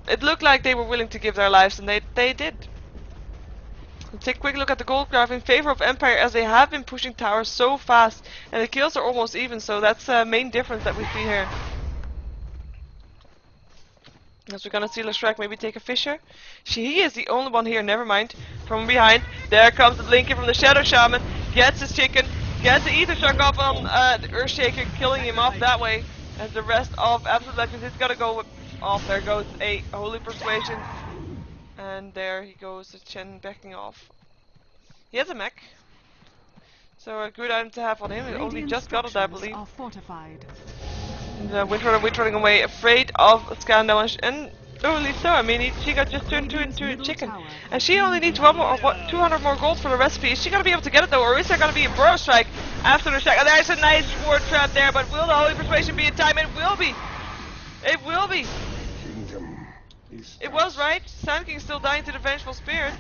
it looked like they were willing to give their lives, and they did. Let's take a quick look at the gold graph in favor of Empire, as they have been pushing towers so fast, and the kills are almost even, so that's the main difference that we see here. As we're gonna see Leshrac maybe take a Fisher. He is the only one here, never mind. From behind, there comes the blinker from the Shadow Shaman. Gets his chicken, gets the Ether Shock off on the Earthshaker, killing him off that way. As the rest of Absolute Legends is gonna go off. There goes a Holy Persuasion. And there he goes, the Chen backing off. He has a mech. So a good item to have on him. He only just got it, I believe. Witch running away, afraid of Scandal, and only so. I mean, she got just turned into a chicken, and she only needs 200 more gold for the recipe. Is she gonna be able to get it though, or is there gonna be a Burrow Strike after the strike? Oh, there's a nice ward trap there, but will the Holy Persuasion be in time? It will be. It will be. It was right. Sand King still dying to the Vengeful Spirit.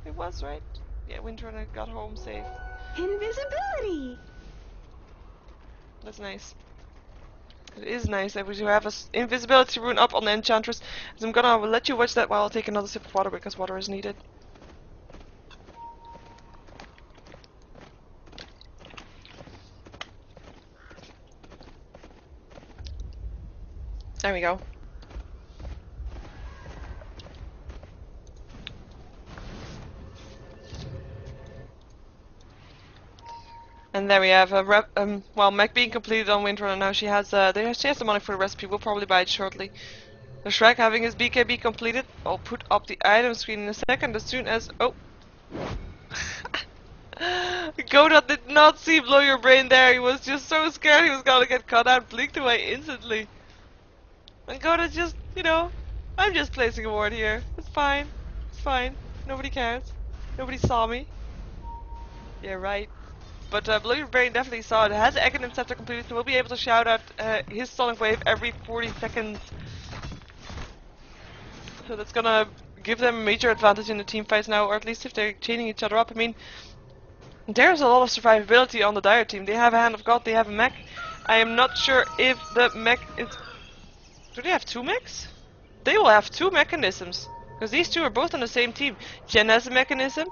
It was right. Yeah, Windrunner got home safe. Invisibility. That's nice. It is nice that we do have an invisibility rune up on the Enchantress. So I'm gonna let you watch that while I take another sip of water, because water is needed. There we go. And there we have a well, mech being completed on Windrunner. Now she has the money for the recipe. We'll probably buy it shortly. The Shrek having his BKB completed. I'll put up the item screen in a second as soon as Godot did not see blow your brain there. He was just so scared he was gonna get caught out, blinked away instantly. And Godot just, you know, I'm just placing a ward here. It's fine. It's fine. Nobody cares. Nobody saw me. Yeah, right. But Blow Your Brain definitely saw it. It has the Econym Scepter completed, so we'll be able to shout out his Sonic Wave every 40 seconds. So that's gonna give them a major advantage in the team fights now, or at least if they're chaining each other up. I mean, there's a lot of survivability on the Dire team. They have a Hand of God, they have a mech. I am not sure if the mech is... Do they have 2 mechs? They will have 2 mechanisms. Because these 2 are both on the same team. Jen has a mechanism.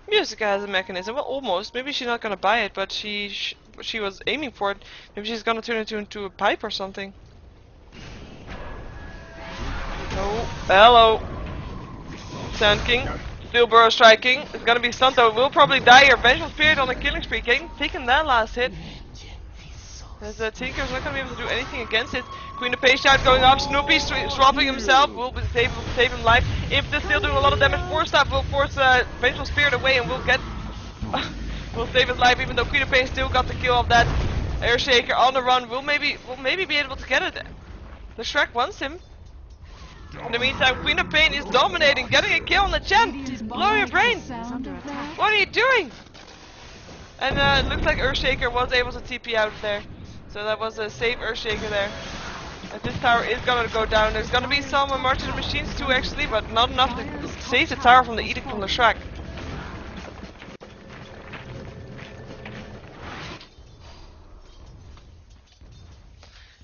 Musica has a mechanism. Well, almost. Maybe she's not gonna buy it, but she was aiming for it. Maybe she's gonna turn it into a pipe or something. Oh, hello. Sand King. Still burrow striking. It's gonna be stunned though. Will probably die here. Vengeful Spirit on the killing spree. Taking that last hit. As Tinker's not gonna be able to do anything against it. Queen of Page Shout going off. Snoopy swapping himself. Will save him life. If they're still doing a lot of damage, Force Staff will force Vengeful Spirit away and will get will save his life, even though Queen of Pain still got the kill of that Earthshaker on the run. Will maybe be able to get it. The Shrek wants him. In the meantime, Queen of Pain is dominating, getting a kill on the Chen. Blow your brain! What are you doing? And it looks like Earthshaker was able to TP out of there. So that was a safe Earthshaker there. As this tower is gonna go down. There's gonna be some March of the Machines too actually, but not enough to save the tower from the Edict from the Shrek.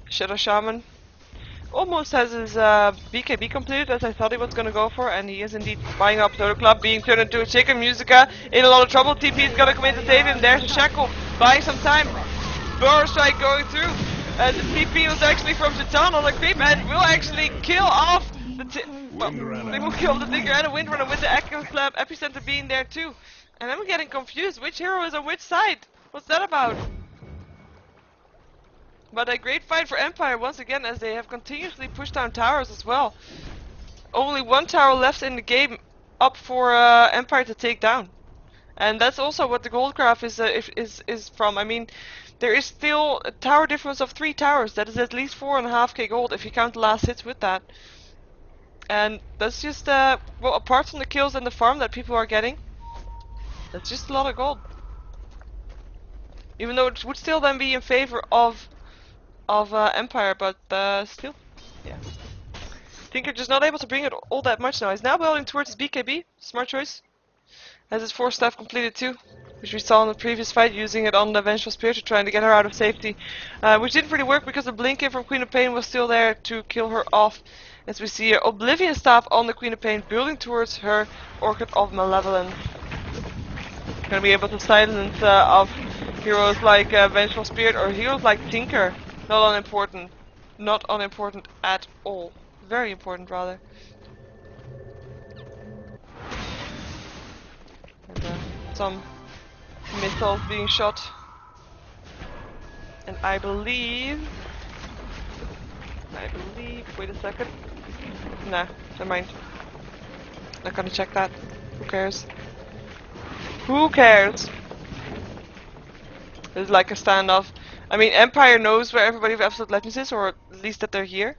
Shadow Shaman almost has his BKB completed as I thought he was gonna go for, and he is indeed buying up Total Club, being turned into a chicken. Musica in a lot of trouble. TP is gonna come in to save him. There's a Shackle buying some time. Burrow Strike going through. And the TP was actually from Titan on the creep and will actually kill off the they will kill the Tinker and the Windrunner with the Echo Slab Epicenter being there too. And I'm getting confused. Which hero is on which side? What's that about? But a great fight for Empire once again, as they have continuously pushed down towers as well. Only one tower left in the game up for Empire to take down. And that's also what the gold graph is from. I mean, there is still a tower difference of 3 towers. That is at least 4.5k gold if you count the last hits with that. And that's just, well, apart from the kills and the farm that people are getting, that's just a lot of gold. Even though it would still then be in favor of Empire, but still, yeah. Tinker just not able to bring it all that much now. He's now building towards his BKB. Smart choice. Has his 4 staff completed too, which we saw in the previous fight, using it on the Vengeful Spirit, trying to get her out of safety. Which didn't really work because the blink in from Queen of Pain was still there to kill her off. As we see here, Oblivion Staff on the Queen of Pain, building towards her Orchid of Malevolence. Gonna be able to silence off heroes like Vengeful Spirit or heroes like Tinker. Not unimportant. Not unimportant at all. Very important, rather. And, some missiles being shot. And I believe... Wait a second. Nah, never mind. Not gonna check that. Who cares? Who cares? It's like a standoff. I mean, Empire knows where everybody of Absolute Legends is, or at least that they're here.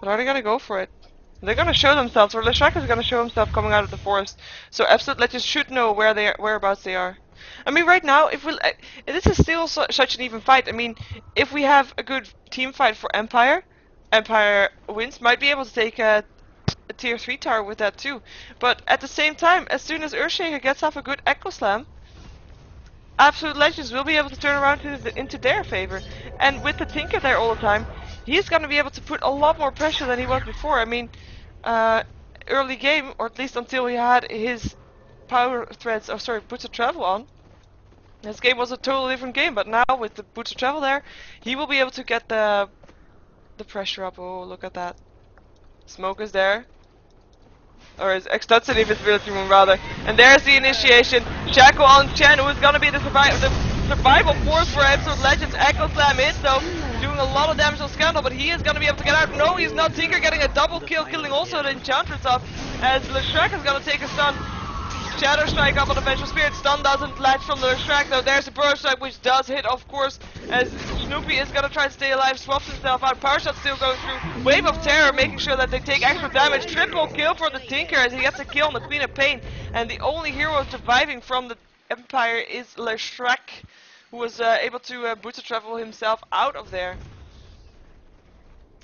But are they gonna go for it? They're gonna show themselves, or Leshrac is gonna show himself coming out of the forest. So Absolute Legends should know where they are, whereabouts they are. I mean, right now, if we, this is still such an even fight. I mean, if we have a good team fight for Empire, Empire wins, might be able to take a tier 3 tower with that too. But at the same time, as soon as Earthshaker gets off a good Echo Slam, Absolute Legends will be able to turn around into their favor. And with the Tinker there all the time, he's going to be able to put a lot more pressure than he was before. I mean, early game, or at least until he had his power threads, or sorry, Boots of Travel on, this game was a totally different game. But now with the Boots of Travel there, he will be able to get the pressure up. Oh, look at that. Smoke is there. Or his extensive invisibility room rather. And there's the initiation. Shackle on Chen, who is gonna be the survival force for Absolute Legends. Echo Slam is though doing a lot of damage on Scandal, but he is gonna be able to get out. No, he's not. Tinker getting a double kill, killing also the Enchantress off. As Leshrac is gonna take a stun. Shadow Strike up on the Vengeful Spirit. Stun doesn't latch from the Leshrac though. There's a Burrow Strike which does hit, of course, as Snoopy is gonna try to stay alive, swaps himself out. Power Shot still going through. Wave of Terror making sure that they take extra damage. Triple kill for the Tinker as he gets a kill on the Queen of Pain. And the only hero surviving from the Empire is Leshrac, who was able to Boots of Travel himself out of there.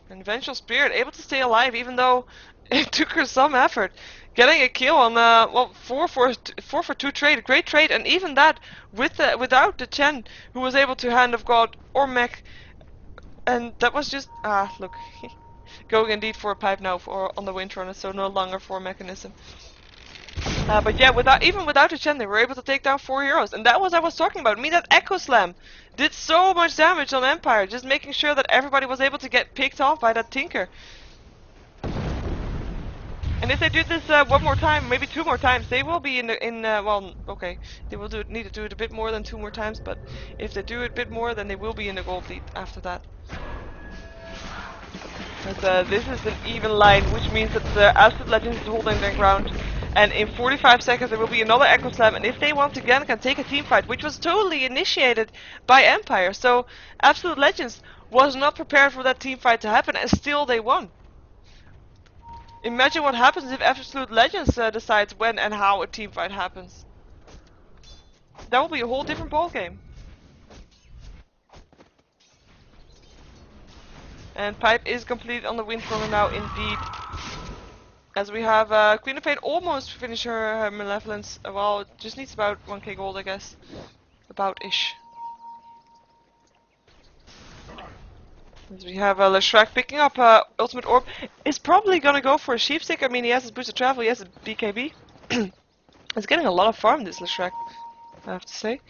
And Vengeful Spirit able to stay alive even though it took her some effort. Getting a kill on well, 4 for 2 trade, great trade, and even that without the Chen, who was able to Hand of God or Mech, and that was just look, going indeed for a pipe now on the Windrunner, so no longer for Mechanism. But yeah, even without the Chen, they were able to take down 4 heroes, and that was I was talking about. I mean, that Echo Slam did so much damage on Empire, just making sure that everybody was able to get picked off by that Tinker. And if they do this one more time, maybe 2 more times, they will be well, okay, they will need to do it a bit more than 2 more times, but if they do it a bit more, then they will be in the gold lead after that. But this is an even line, which means that the Absolute Legends is holding their ground. And in 45 seconds there will be another Echo Slam, and if they once again can take a team fight, which was totally initiated by Empire, so Absolute Legends was not prepared for that team fight to happen, and still they won. Imagine what happens if Absolute Legends decides when and how a team fight happens. That will be a whole different ballgame. And Pipe is completed on the wind corner now, indeed. As we have Queen of Fate almost finished her Malevolence. Well, it just needs about 1k gold, I guess. About-ish. As we have Leshrac picking up Ultimate Orb. Is probably gonna go for a Sheepstick. I mean, he has his Boost of Travel, he has a BKB. He's getting a lot of farm, this Leshrac, I have to say.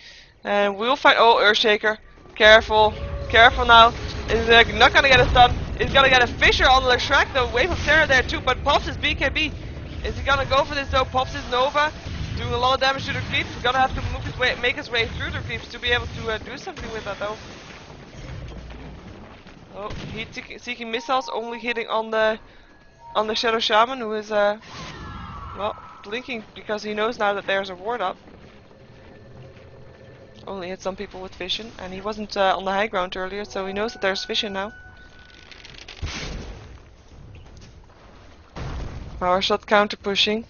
And we'll find... Oh, Earthshaker. Careful. Careful now. Is not gonna get a stun. He's gonna get a Fissure on Leshrac though. Wave of Terror there too, but Pops is BKB. Is he gonna go for this though? Pops is Nova. Doing a lot of damage to the creeps. He's gonna have to move his way, make his way through the creeps to be able to do something with that though. Oh, heat seeking missiles, only hitting on the Shadow Shaman, who is well, blinking because he knows now that there's a ward up. Only hit some people with vision, and he wasn't on the high ground earlier, so he knows that there's vision now. Power shot counter pushing.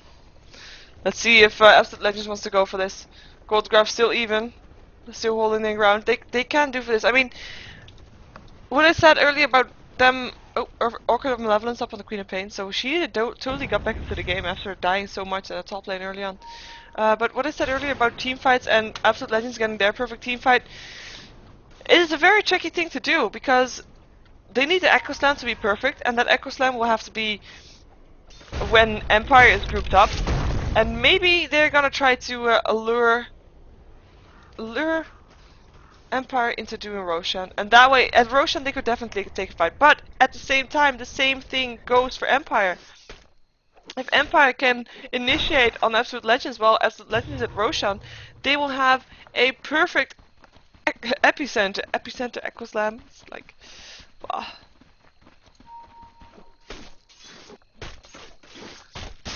Let's see if Absolute Legends wants to go for this. Goldgraph still even, still holding their ground. They can do for this. I mean, what I said earlier about them, Orchid of Malevolence up on the Queen of Pain, so she totally got back into the game after dying so much at the top lane early on. But what I said earlier about team fights and Absolute Legends getting their perfect team fight, it is a very tricky thing to do because they need the Echo Slam to be perfect, and that Echo Slam will have to be when Empire is grouped up, and maybe they're gonna try to lure Empire into doing Roshan, and that way at Roshan they could definitely take a fight, but at the same time the same thing goes for Empire. If Empire can initiate on Absolute Legends while Absolute Legends at Roshan, they will have a perfect epicenter Echo Slam. It's like, wow.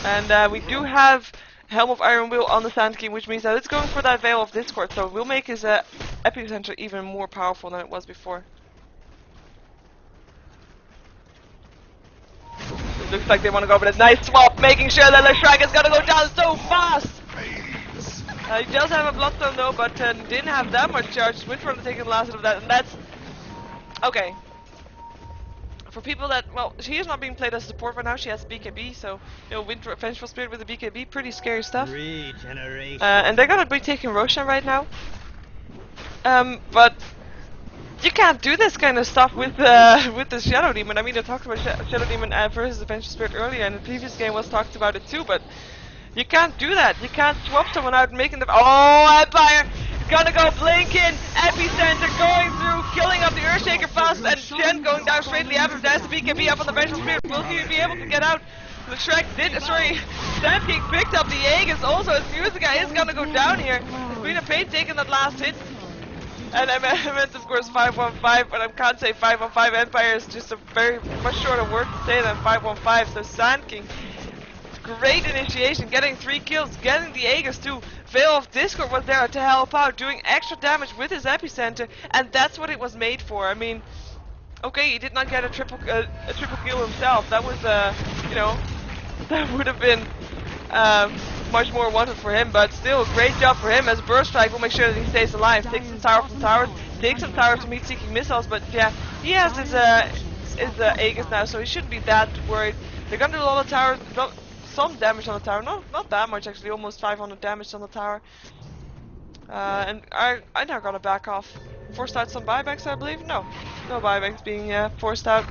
And we do have Helm of Iron Will on the Sand King, which means that it's going for that Veil of Discord, so it will make his epicenter even more powerful than it was before. It looks like they want to go for this nice swap, making sure that Leshrac is going to go down so fast! He does have a Bloodstone though, but didn't have that much charge. Windrunner taking the last of that, and that's... Okay. For people that, well, she is not being played as support right now, she has BKB, so, you know, Vengeful Spirit with the BKB, pretty scary stuff. And they're gonna be taking Roshan right now. But you can't do this kind of stuff with the Shadow Demon. I mean, I talked about Shadow Demon versus the Vengeful Spirit earlier, and the previous game was talked about it too, but you can't do that. You can't swap someone out and making them... Oh, Empire! Gonna go blinking, epicenter going through, killing up the Earthshaker fast, and Jen going down straightly after that. BKB up on the Vengeful Spirit. Will he be able to get out? The Shrek did, sorry, Sand King picked up the Aegis also, as Musica is gonna go down here. Queen of Fate taking that last hit. And I meant of course 515, but I can't say 515. Empire is just a very much shorter word to say than 515, so Sand King. Great initiation, getting 3 kills, getting the Aegis too. Veil of Discord was there to help out, doing extra damage with his epicenter, and that's what it was made for. I mean, okay, he did not get a triple kill himself. That was, you know, that would have been much more wanted for him, but still, great job for him. As Burst Strike will make sure that he stays alive. Takes some tower from towers, takes some towers from heat-seeking missiles, but yeah, he has his Aegis now, so he shouldn't be that worried. They're gonna do a lot of towers. Some damage on the tower, no, not that much actually, almost 500 damage on the tower. And I'm now gonna back off. Forced out some buybacks, I believe? No buybacks being forced out.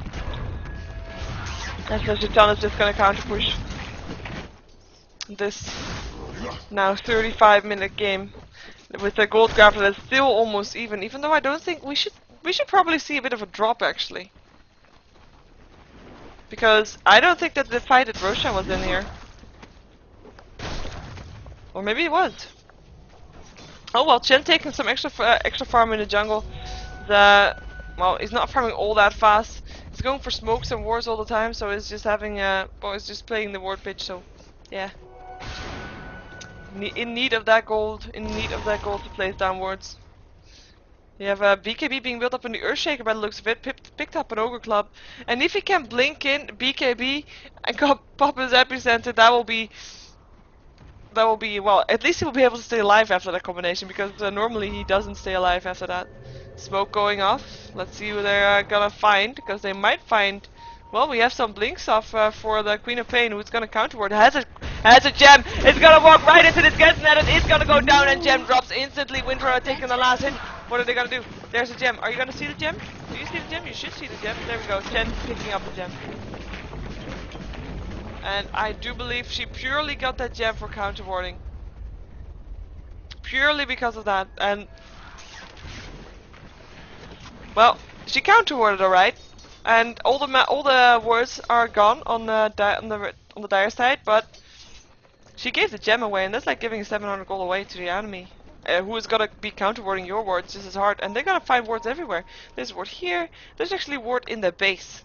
And so Chiton is just gonna counter push this now 35-minute game with a gold graph that's still almost even though I don't think we should probably see a bit of a drop actually. Because I don't think that the fight at Roshan was in here. Or maybe it was. Oh well, Chen taking some extra farm in the jungle. Well, he's not farming all that fast. He's going for smokes and wards all the time, so he's just having well, he's just playing the ward pitch. So, yeah. In need of that gold. In need of that gold to place downwards. You have BKB being built up in the Earthshaker by the looks of it. Picked up an Ogre Club, and if he can blink in BKB and pop his epicenter, that will be. Well, at least he will be able to stay alive after that combination, because normally he doesn't stay alive after that. Smoke going off. Let's see who they're gonna find, because they might find. Well, we have some blinks off for the Queen of Pain, who's gonna counterward. Has a gem. It's gonna walk right into this Gets net. It's gonna go down, and gem drops instantly. Windrunner taking the last hit. What are they gonna do? There's a gem. Are you gonna see the gem? Do you see the gem? You should see the gem. There we go. Chen picking up the gem. And I do believe she purely got that gem for counterwarding. Purely because of that. And well, she counterwarded alright. And all the words are gone on the dire side, but she gave the gem away, and that's like giving 700 gold away to the enemy. Who is gonna be counterwarding your wards just as hard, and they're gonna find wards everywhere. There's a ward here. There's actually a ward in the base.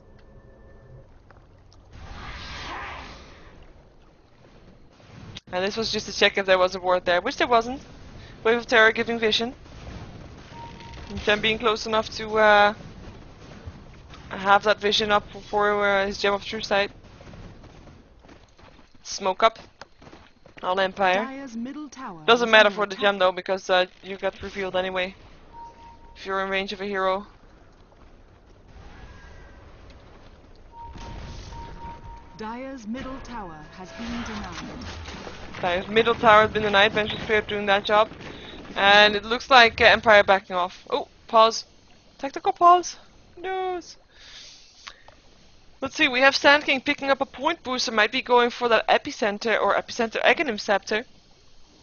And this was just to check if there was a ward there, which there wasn't. Wave of Terror giving vision. And Gem being close enough to have that vision up for his Gem of True Sight. Smoke up on Empire. Doesn't matter for the gem though, because you got revealed anyway. If you're in range of a hero. Dire's middle tower has been denied. Dire's middle tower has been denied. Venture Spirit doing that job. And it looks like Empire backing off. Oh, pause. Tactical pause. No. Let's see, we have Sand King picking up a point booster. Might be going for that Epicenter or Epicenter Aghanim Scepter.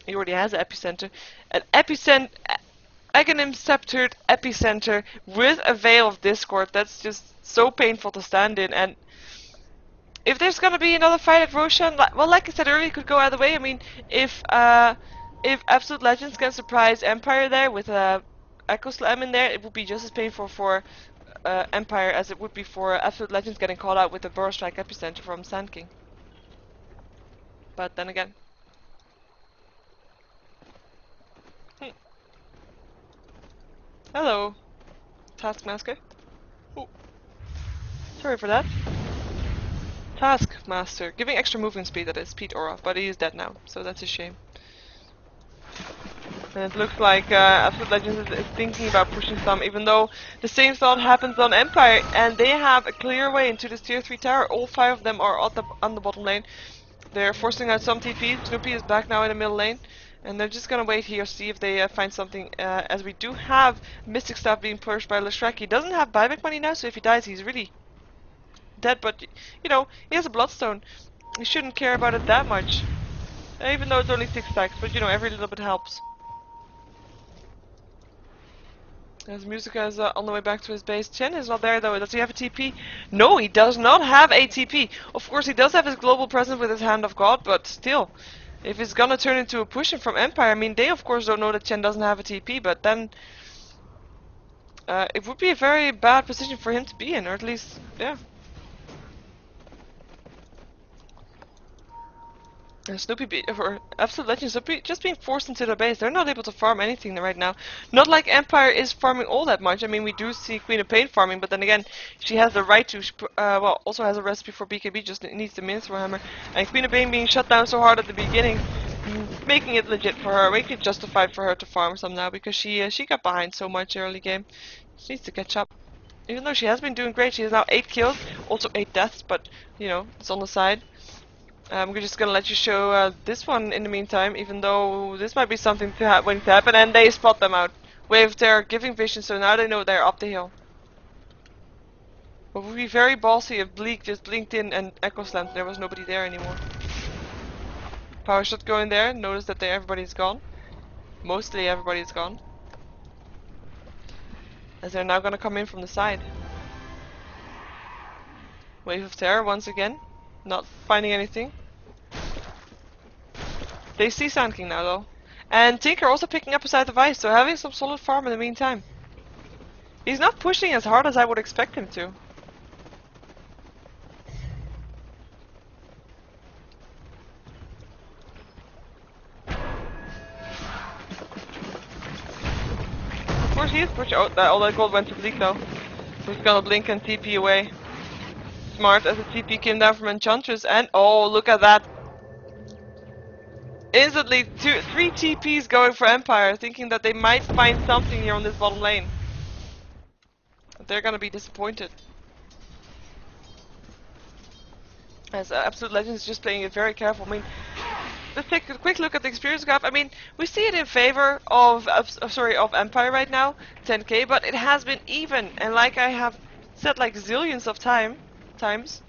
He already has an Epicenter. An Aghanim Sceptered Epicenter with a Veil of Discord. That's just so painful to stand in. And if there's gonna be another fight at Roshan, well, like I said earlier, it could go either way. I mean, if Absolute Legends can surprise Empire there with a Echo Slam in there, it would be just as painful for Empire as it would be for Absolute Legends getting called out with a Burrow Strike Epicenter from Sand King. But then again. Hello, Taskmaster. Oh, sorry for that. Taskmaster. Giving extra movement speed, that is. Pete Aura, but he is dead now, so that's a shame. And it looks like Absolute Legends is thinking about pushing some, even though the same thought happens on Empire, and they have a clear way into this tier 3 tower. All 5 of them are on the bottom lane. They're forcing out some TP. Snoopy is back now in the middle lane, and they're just gonna wait here, see if they find something, as we do have Mystic Staff being pushed by Leshrac. He doesn't have buyback money now, so if he dies, he's really dead, but, you know, he has a Bloodstone. He shouldn't care about it that much. Even though it's only 6 stacks, but, you know, every little bit helps. As Musica is on the way back to his base. Chen is not there though. Does he have a TP? No, he does not have a TP. Of course, he does have his global presence with his Hand of God, but still, if it's gonna turn into a push from Empire, I mean, they of course don't know that Chen doesn't have a TP, but then it would be a very bad position for him to be in, or at least, yeah. Snoopy or Absolute Legends just being forced into the base. They're not able to farm anything right now. Not like Empire is farming all that much. I mean, we do see Queen of Pain farming, but then again, she has the right to. Well, also has a recipe for BKB. Just needs the Minstrel Hammer. And Queen of Pain being shut down so hard at the beginning, making it legit for her, making it justified for her to farm some now, because she got behind so much early game. She needs to catch up. Even though she has been doing great, she has now 8 kills, also 8 deaths, but you know, it's on the side. We're just gonna let you show this one in the meantime, even though this might be something waiting to happen, and they spot them out. With their giving vision, so now they know they're up the hill. It would be very ballsy if Bleak just blinked in and Echo Slammed. There was nobody there anymore. Power shot going there. Notice that everybody's gone. Mostly everybody's gone. As they're now gonna come in from the side. Wave of Terror once again. Not finding anything. They see Sand King now though. And Tinker also picking up a side of ice, so having some solid farm in the meantime. He's not pushing as hard as I would expect him to. Of course he is pushing. Oh, all that gold went to Bleak though. He's gonna blink and TP away. Smart as the TP came down from Enchantress, and oh, look at that. Instantly, 3 TPs going for Empire, thinking that they might find something here on this bottom lane. But they're gonna be disappointed. As Absolute Legends is just playing it very careful. I mean, let's take a quick look at the experience graph. I mean, we see it in favor of Empire right now, 10k, but it has been even. And like I have said like zillions of times,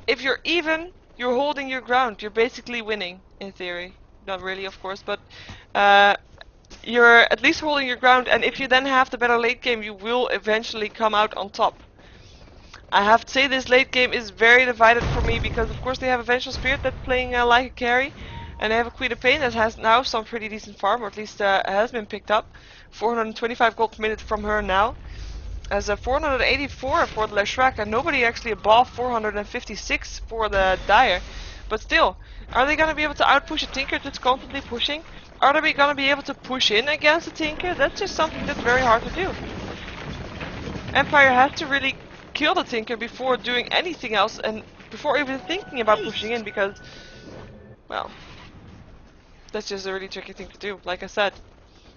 if you're even, you're holding your ground. You're basically winning, in theory. Not really, of course, but you're at least holding your ground. And if you then have the better late game, you will eventually come out on top. I have to say this late game is very divided for me because of course they have a Vengeful Spirit that's playing like a carry, and they have a Queen of Pain that has now some pretty decent farm, or at least has been picked up. 425 gold per minute from her now. As a 484 for the Leshrac, and nobody actually above 456 for the Dire. But still, are they going to be able to outpush a Tinker that's constantly pushing? Are they going to be able to push in against a Tinker? That's just something that's very hard to do. Empire has to really kill the Tinker before doing anything else and before even thinking about pushing in, because, well, that's just a really tricky thing to do. Like I said,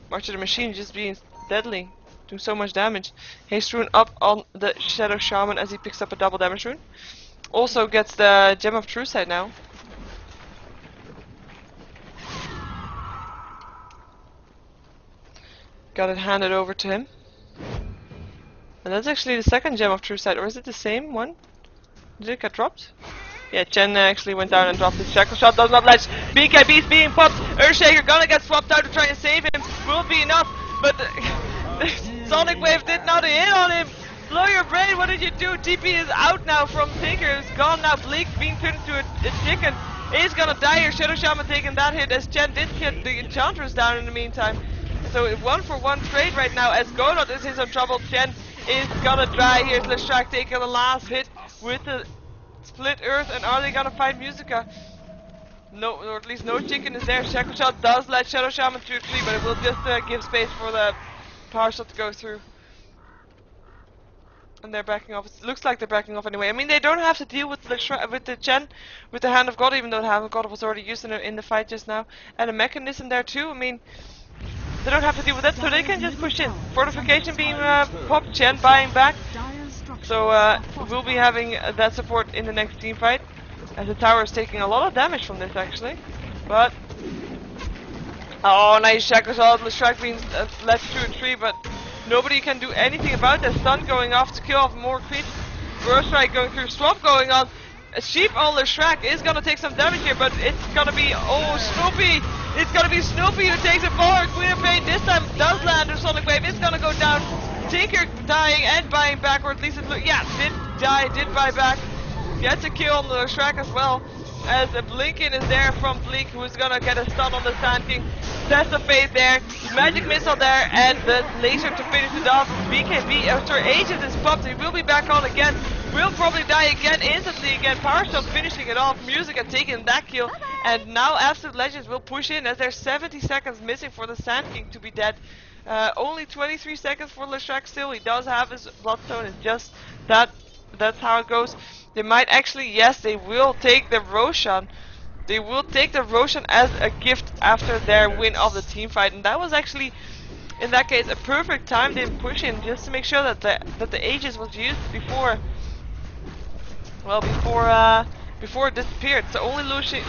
March of the Machine just being deadly, doing so much damage. Haste Rune up on the Shadow Shaman as he picks up a double damage rune. Also gets the Gem of True Sight now. Got it handed over to him. And that's actually the second Gem of True Sight, or is it the same one? Did it get dropped? Yeah, Chen actually went down and dropped his Shackle Shot, does not ledge. BKB's being popped. Earthshaker gonna get swapped out to try and save him. Will be enough, but Sonic Wave did not hit on him. Blow your brain, what did you do? TP is out now from Tinker, it's gone now. Bleak being turned into a chicken. Is gonna die here. Shadow Shaman taking that hit as Chen did hit the Enchantress down in the meantime. So 1-for-1 trade right now as Godot is in some trouble. Chen is gonna die. Here's Leshrac taking the last hit with the Split Earth, and are they gonna find Musica? No, or at least no chicken is there. Shackle Shot does let Shadow Shaman through the tree, but it will just give space for the Power Shot to go through. And they're backing off. It looks like they're backing off anyway. I mean, they don't have to deal with the Chen, with the Hand of God, even though the Hand of God was already used in the fight just now. And a Mechanism there too. I mean, they don't have to deal with that, so they can just push in. Fortification being popped, Chen buying back. So we'll be having that support in the next team fight, as the tower is taking a lot of damage from this actually. But oh, nice Shackle Shot. Leshrac being led through a tree, but nobody can do anything about that. Stun going off to kill off more creeps. Burst Strike going through. Swap going on. A sheep on Leshrac is gonna take some damage here, but it's gonna be Snoopy. It's gonna be Snoopy who takes it forward. Queen of Pain this time does land her Sonic Wave. It's gonna go down. Tinker dying and buying back, or at least it did buy back. Gets a kill on the Leshrac as well. As a Blinkin is there from Bleak, who's gonna get a stun on the Sand King. Test of Fate there, Magic Missile there, and the laser to finish it off. Agent is popped, he will be back on again. Will probably die again, instantly again. Power Shot finishing it off, Musica taking that kill. And now Absolute Legends will push in as there's 70 seconds missing for the Sand King to be dead. Only 23 seconds for Leshrac still, he does have his Bloodstone, it's just that's how it goes. They might actually, yes, they will take the Roshan. They will take the Roshan as a gift after their win of the team fight, and that was actually, in that case, a perfect time they push in just to make sure that the Aegis was used before it disappeared. So only losing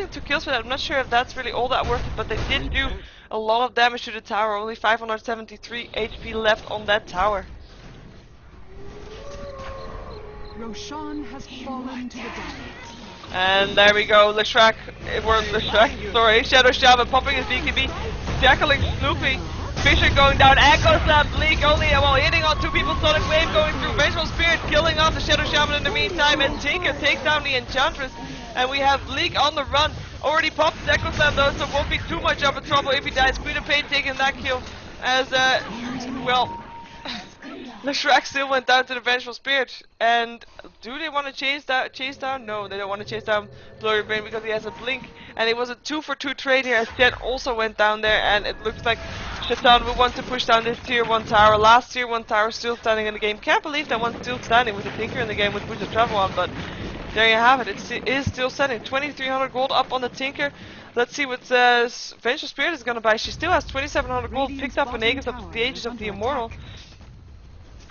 2 kills for that. I'm not sure if that's really all that worth it, but they did do a lot of damage to the tower. Only 573 HP left on that tower. Roshan has fallen to the death. And there we go, Leshrac, sorry, Shadow Shaman popping his BKB, tackling Snoopy. Fisher going down, Echo Slam, Bleak only, well, hitting on two people, Sonic Wave going through, Vengeful Spirit killing off the Shadow Shaman in the meantime, and Tinker takes down the Enchantress, and we have Bleak on the run, already popped his Echo Slam though, so won't be too much of a trouble if he dies. Queen of Pain taking that kill, as, well, the Shrek still went down to the Vengeful Spirit, and do they want to chase down? No, they don't want to chase down Blurry Brain because he has a blink, and it was a 2-for-2 trade here as Jen also went down there, and it looks like Shatan will want to push down this tier 1 tower. Last tier 1 tower still standing in the game. Can't believe that one's still standing with the Tinker in the game with Boots of Travel on, but there you have it. It is still standing. 2300 gold up on the Tinker. Let's see what Vengeful Spirit is going to buy. She still has 2700 gold, picked up an Aegis of the Ages of the Immortal.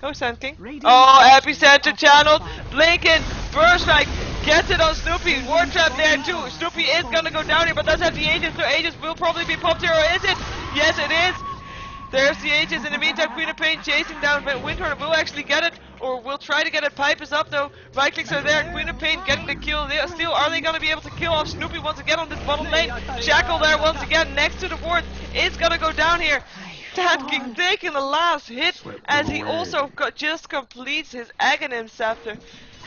Oh, Sand King. Oh, Epicenter channel. Blinking. Burst Strike. Gets it on Snoopy. War Trap there too. Snoopy is gonna go down here, but does have the Aegis, so Aegis will probably be popped here, or is it? Yes, it is. There's the Aegis. In the meantime, Queen of Pain chasing down Windrunner will actually get it, or will try to get it. Pipe is up though. Right clicks are there. Queen of Pain getting the kill. Still, are they gonna be able to kill off Snoopy once again on this bottom lane? Shackle there once again next to the ward. It's gonna go down here. Sand King taking the last hit as he also just completes his Aghanim Scepter.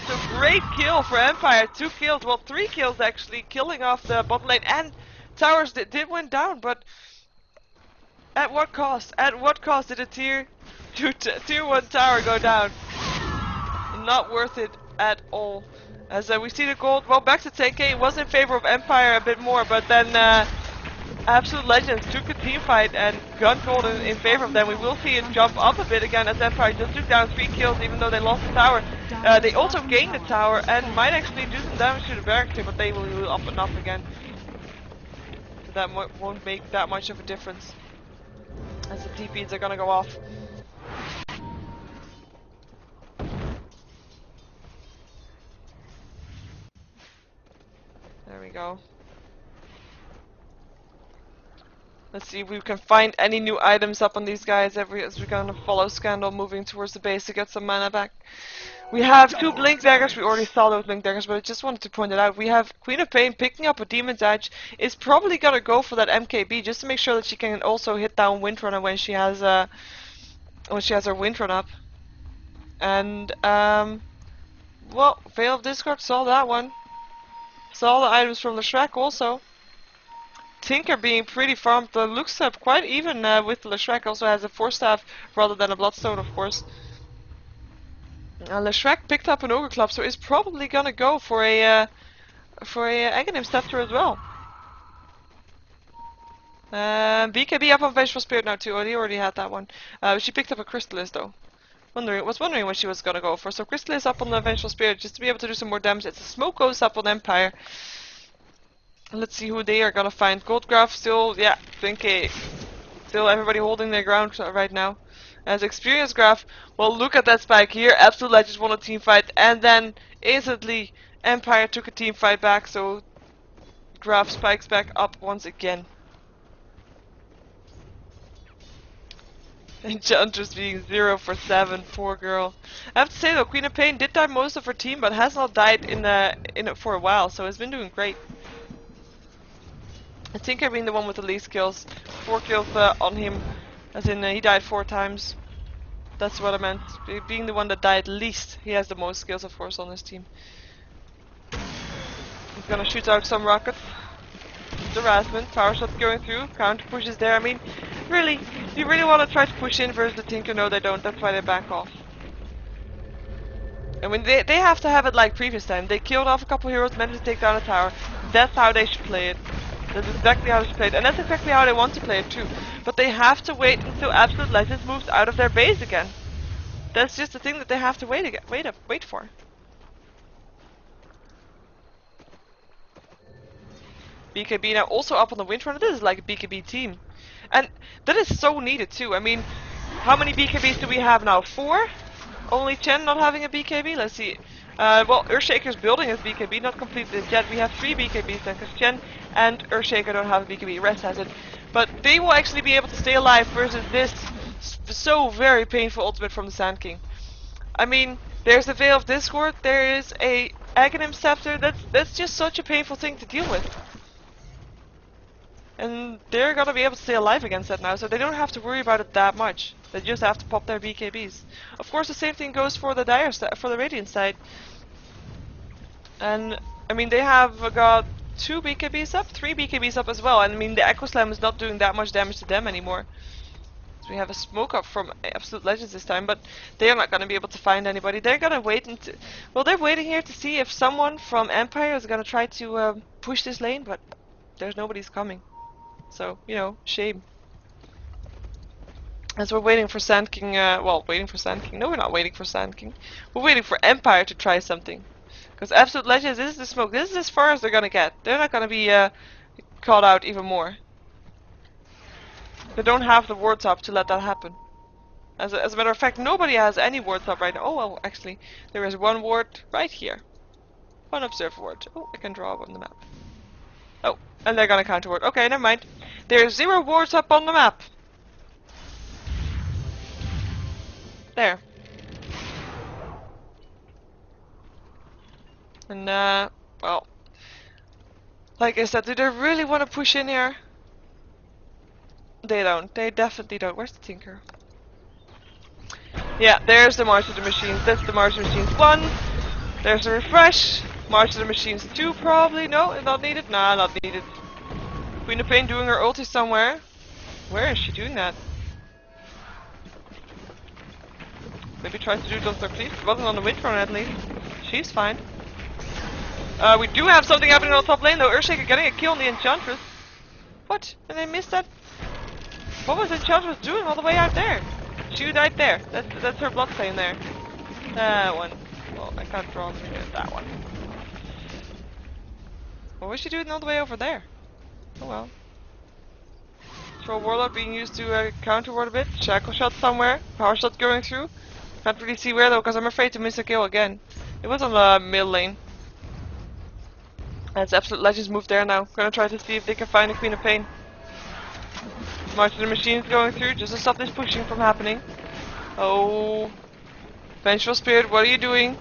So great kill for Empire. 2 kills, well 3 kills actually, killing off the bottom lane, and towers did went down, but at what cost? At what cost did a tier 1 tower go down? Not worth it at all. As we see the gold, well back to 10k, it was in favor of Empire a bit more, but then Absolute Legends took a team fight and got gold in favor of them. We will see it jump up a bit again as Empire just took down 3 kills even though they lost the tower. They also gained the tower and might actually do some damage to the barracks here, but they will heal up and up again. So that won't make that much of a difference as the TPs are gonna go off. There we go. Let's see if we can find any new items up on these guys as we're gonna follow Scandal moving towards the base to get some mana back. We have 2 Blink Daggers. We already saw those Blink Daggers, but I just wanted to point it out. We have Queen of Pain picking up a Demon's Edge. Is probably gonna go for that MKB just to make sure that she can also hit down Windrunner when she has her Windrun up. And well, Veil of Discord saw that one. Saw the items from the Shrek also. Tinker being pretty farmed, looks up quite even with Leshrek. Also has a Force Staff rather than a Bloodstone, of course. Leshrek picked up an Ogre Club, so is probably gonna go for a Aghanim Scepter as well. BKB up on Vengeful Spirit now too. Oh, he already had that one. She picked up a Crystallis though. Was wondering what she was gonna go for. So Crystallis up on the Vengeful Spirit just to be able to do some more damage. As the smoke goes up on Empire. Let's see who they are gonna find. Goldgraph still, yeah, 20k. Still everybody holding their ground right now. As Experience Graph, well look at that spike here. Absolute Legends won a team fight and then instantly Empire took a team fight back, so Graph spikes back up once again. Enchantress being 0 for 7, poor girl. I have to say though, Queen of Pain did die most of her team, but has not died in it for a while, so it's been doing great. Tinker being the one with the least kills. 4 kills on him, as in he died 4 times. That's what I meant. Being the one that died least. He has the most kills, of course, on his team. He's gonna shoot out some rockets. Harassment, power shot going through, counter pushes there. I mean, really, you really want to try to push in versus the Tinker? No, they don't. That's why they back off. I mean, they have to have it like previous time. They killed off a couple heroes, managed to take down a tower. That's how they should play it. That's exactly how they should play it, and that's exactly how they want to play it too. But they have to wait until Absolute Legends moves out of their base again. That's just the thing that they have to wait for. BKB now also up on the Windrunner. This is like a BKB team. And that is so needed too. I mean, how many BKBs do we have now? 4? Only Chen not having a BKB? Let's see. Well, Earthshaker's building his BKB, not completed yet. We have 3 BKBs then, because Chen and Earthshaker don't have a BKB. Rest has it. But they will actually be able to stay alive versus this so very painful ultimate from the Sand King. I mean, there's the Veil of Discord, there is a Aghanim Scepter. That's just such a painful thing to deal with. And they're gonna be able to stay alive against that now, so they don't have to worry about it that much. They just have to pop their BKBs. Of course, the same thing goes for the for the Radiant side. And I mean, they have got 2 BKBs up, 3 BKBs up as well. And I mean, the Echo Slam is not doing that much damage to them anymore. So we have a smoke up from Absolute Legends this time, but they are not gonna be able to find anybody. They're gonna wait until, well, they're waiting here to see if someone from Empire is gonna try to push this lane, but there's nobody's coming. So, you know, shame. As we're waiting for Sand King, well, waiting for Sand King. No, we're not waiting for Sand King. We're waiting for Empire to try something. Because Absolute Legends, this is the smoke. This is as far as they're gonna get. They're not gonna be caught out even more. They don't have the wards up to let that happen. As a matter of fact, nobody has any wards up right now. Oh, well, actually, there is one ward right here. One observe ward. Oh, I can draw on the map. Oh, and they're gonna counter ward. Okay, never mind. There's 0 wards up on the map. There. And, well, like I said, do they really want to push in here? They don't. They definitely don't. Where's the Tinker? Yeah, there's the March of the Machines. That's the March of the Machines 1. There's the refresh. March of the Machines 2 probably. No, not needed. Nah, not needed. Queen of Pain doing her ulti somewhere. Where is she doing that? Maybe try to do it on her, please. It wasn't on the Windrunner at least. She's fine. We do have something happening on top lane though. Earthshaker getting a kill on the Enchantress. What? Did I miss that? What was Enchantress doing all the way out there? She died there. That's her blood stain there. That one. Well, I can't draw that one. What was she doing all the way over there? Oh well. Troll Warlock being used to counter ward a bit. Shackle shot somewhere. Power shot going through. Can't really see where though, because I'm afraid to miss a kill again. It was on the mid lane. And it's Absolute Legends move there now. Gonna try to see if they can find a Queen of Pain. March of the Machines going through just to stop this pushing from happening. Oh. Vengeful Spirit, what are you doing?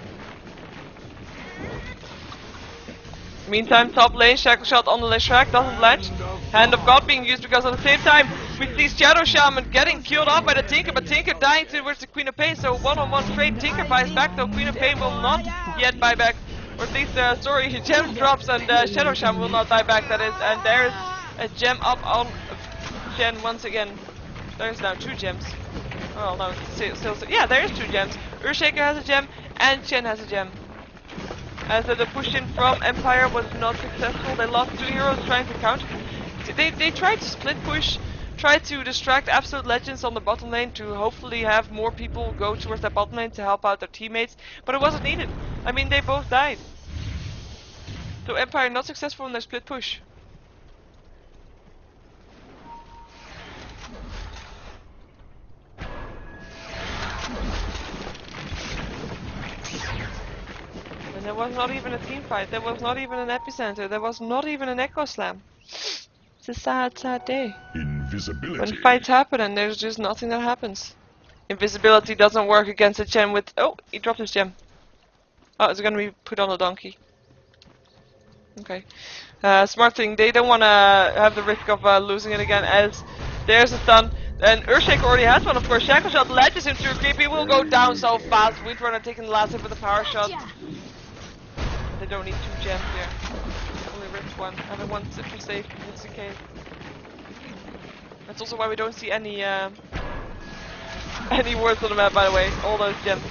Meantime, top lane, Shackle Shot on the Leshrac doesn't latch. Hand of God being used because at the same time we see Shadow Shaman getting killed off by the Tinker, but Tinker dying towards the Queen of Pain, so one-on-one trade. Tinker buys back though, Queen of Pain will not yet buy back. Or at least, sorry, gem drops and Shadow Shaman will not buy back, that is. And there's a gem up on Jen once again. There's now 2 gems. Oh no, still, yeah, there's 2 gems. Earthshaker has a gem and Chen has a gem. As the push in from Empire was not successful, they lost 2 heroes trying to counter. They tried to split push, tried to distract Absolute Legends on the bottom lane to hopefully have more people go towards that bottom lane to help out their teammates, but it wasn't needed. I mean, they both died. So Empire not successful in their split push. And there was not even a team fight, there was not even an epicenter, there was not even an echo slam. It's a sad, sad day. Invisibility. When fights happen and there's just nothing that happens. Invisibility doesn't work against a gem with... Oh, he dropped his gem. Oh, it's gonna be put on a donkey. Okay. Smart thing, they don't wanna have the risk of losing it again, as there's a stun. And Earthshaker already has one, of course. Shackle Shot latches him through a creep. He will go down so fast. Windrunner taking the last hit with the power shot. They don't need 2 gems here. Only ripped 1. Having 1 for safe just in case. That's also why we don't see any words on the map, by the way. All those gems.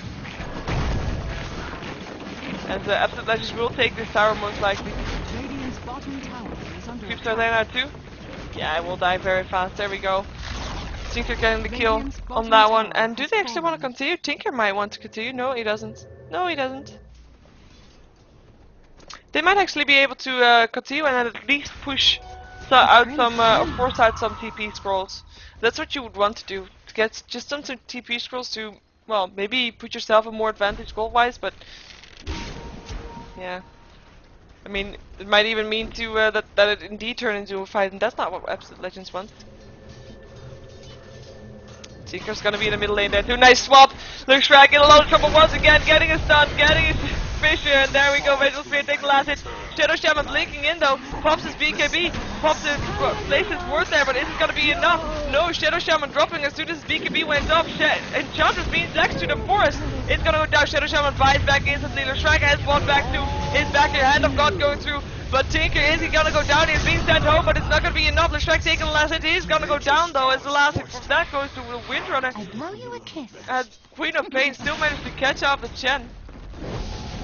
And the Absolute Legends will take this tower most likely. Radiant's bottom tower is under Creeps are there now too. Yeah, I will die very fast. There we go. Tinker getting the kill on that one. And do they actually want to continue? Tinker might want to continue. No, he doesn't. No, he doesn't. They might actually be able to continue and at least push out some, or force out some TP scrolls. That's what you would want to do. To get just some TP scrolls to, well, maybe put yourself a more advantage goal-wise, but yeah. I mean, it might even mean to that it indeed turn into a fight, and that's not what Absolute Legends wants. Tinker's gonna be in the middle lane there too. Nice swap. Looks Shrag in a lot of trouble once again, getting a stun, getting it. Fisher, and there we go. Vengeful Spirit taking the last hit. Shadow Shaman blinking in though. Pops his BKB. Pops his places worth there, but is it gonna be enough? No, Shadow Shaman dropping as soon as his BKB went up. Enchantress being next to the forest. It's gonna go down. Shadow Shaman buys back instantly. Shrek has one back to his back here. Hand of God going through. But Tinker, is he gonna go down? He's being sent home, but it's not gonna be enough. Shrek taking the last hit. He's gonna go down though, as the last hit from that goes to the Windrunner. I blow you a kiss. And Queen of Pain still managed to catch up the Chen.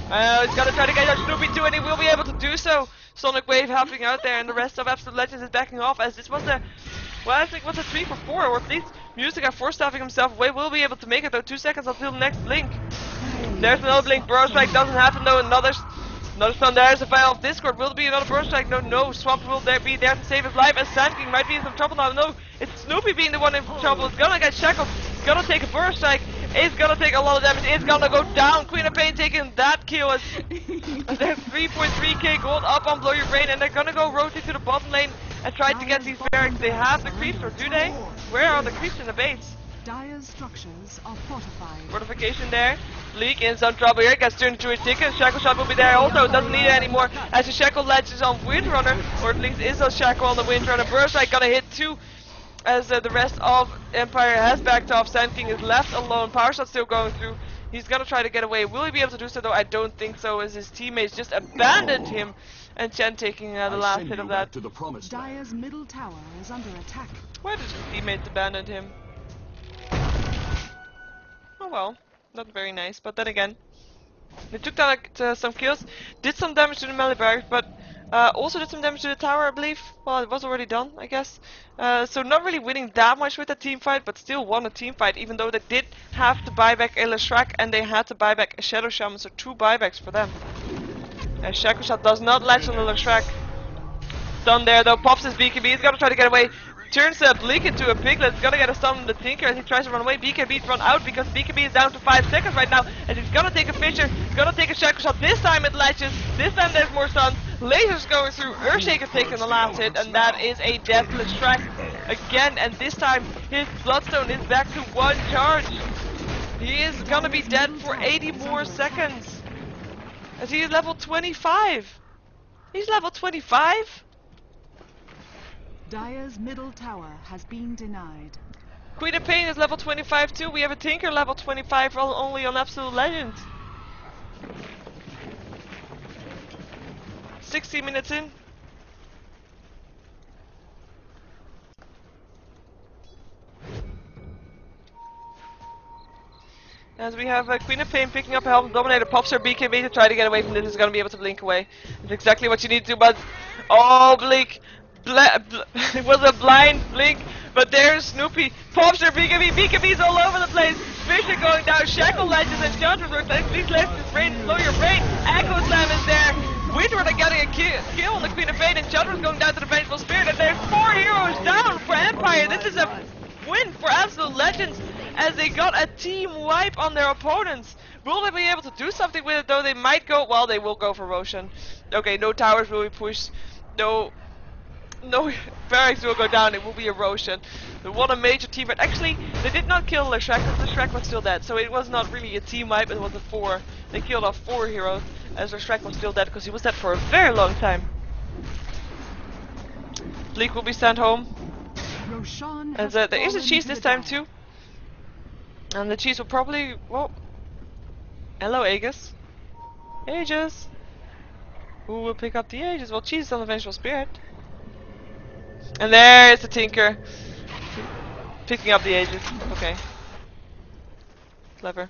He's gonna try to get out Snoopy too, and he will be able to do so. Sonic Wave helping out there, and the rest of Absolute Legends is backing off, as this was the, well, I think it was a 3 for 4, or at least Music are force-staffing himself away. Will be able to make it though. 2 seconds until the next blink. There's another blink. Burrow Strike doesn't happen though. Another stun. There's a file of Discord. Will there be another Burrow Strike? No. Swamp will be there to save his life, as Sand King might be in some trouble now. No, it's Snoopy being the one in trouble. It's gonna get shackled. It's gonna take a Burrow Strike. It's gonna take a lot of damage. It's gonna go down. Queen of Pain taking that kill as there's 3.3k gold up on Blow Your Brain, and they're gonna go rotate to the bottom lane and try to get these barracks. They have the creeps, or do they? Where are the creeps in the base? Dire's structures are fortified. Fortification there. Bleak in some trouble here. Gets turned into a ticket. Shackle Shot will be there also. Doesn't need it anymore. As the Shackle ledges on Windrunner, or at least is a Shackle on the Windrunner. Burrow Strike gonna hit too, as the rest of Empire has backed off. Sand King is left alone. Power Shot still going through. He's gonna try to get away. Will he be able to do so though? I don't think so, as his teammates just abandoned him. And Chen taking the last hit of that. Dire's middle tower is under attack. Why did his teammates abandon him? Oh well, not very nice, but then again, they took down some kills, did some damage to the melee barracks, but also did some damage to the tower, I believe. Well, it was already done, I guess. So not really winning that much with the team fight, but still won a team fight, even though they did have to buy back a Shrek and they had to buy back a Shadow Shaman, so 2 buybacks for them. Shackle Shot does not latch on the Shrek. Done there though, pops his BKB, he's gonna try to get away. Turns Bleak into a piglet. He's gonna get a stun on the Tinker as he tries to run away. BKB's run out because BKB is down to 5 seconds right now. And he's gonna take a Fisher. He's gonna take a Shackle Shot. This time it latches. This time there's more stuns. Lasers going through. Earthshaker taking the last hit. And that is a deathless Shrek again. And this time his Bloodstone is back to 1 charge. He is gonna be dead for 80 more seconds. As he is level 25. He's level 25? Dire's middle tower has been denied. Queen of Pain is level 25 too. We have a Tinker level 25 only on Absolute Legends. 60 minutes in. As we have Queen of Pain picking up a Helm Dominator, pops her BKB to try to get away from this. Is going to be able to blink away. It's exactly what you need to do, but oh, Bleak. It was a blind blink, but there's Snoopy. Pops her BKB. BKB's all over the place. Fisher going down. Shackle ledges and Enchantress works. Please let his brain slow your brain. Echo Slam is there. Windrunner getting a kill on the Queen of Pain. Enchantress going down to the Vengeful Spirit. And there's 4 heroes down for Empire. This is a win for Absolute Legends, as they got a team wipe on their opponents. Will they be able to do something with it though? They might go. Well, they will go for Roshan. Okay, no towers will be pushed. No barracks will go down, it will be a Roshan. They won a major team, but actually they did not kill the Shrek, because the Shrek was still dead. So it was not really a team wipe, it was a 4. They killed off 4 heroes, as the Shrek was still dead, because he was dead for a very long time. Bleak will be sent home. And there is a cheese this time too. And the cheese will probably, well, hello Aegis. Aegis! Who will pick up the Aegis? Well, cheese is on the Vengeful Spirit. And there's the Tinker picking up the Aegis. Okay. Clever.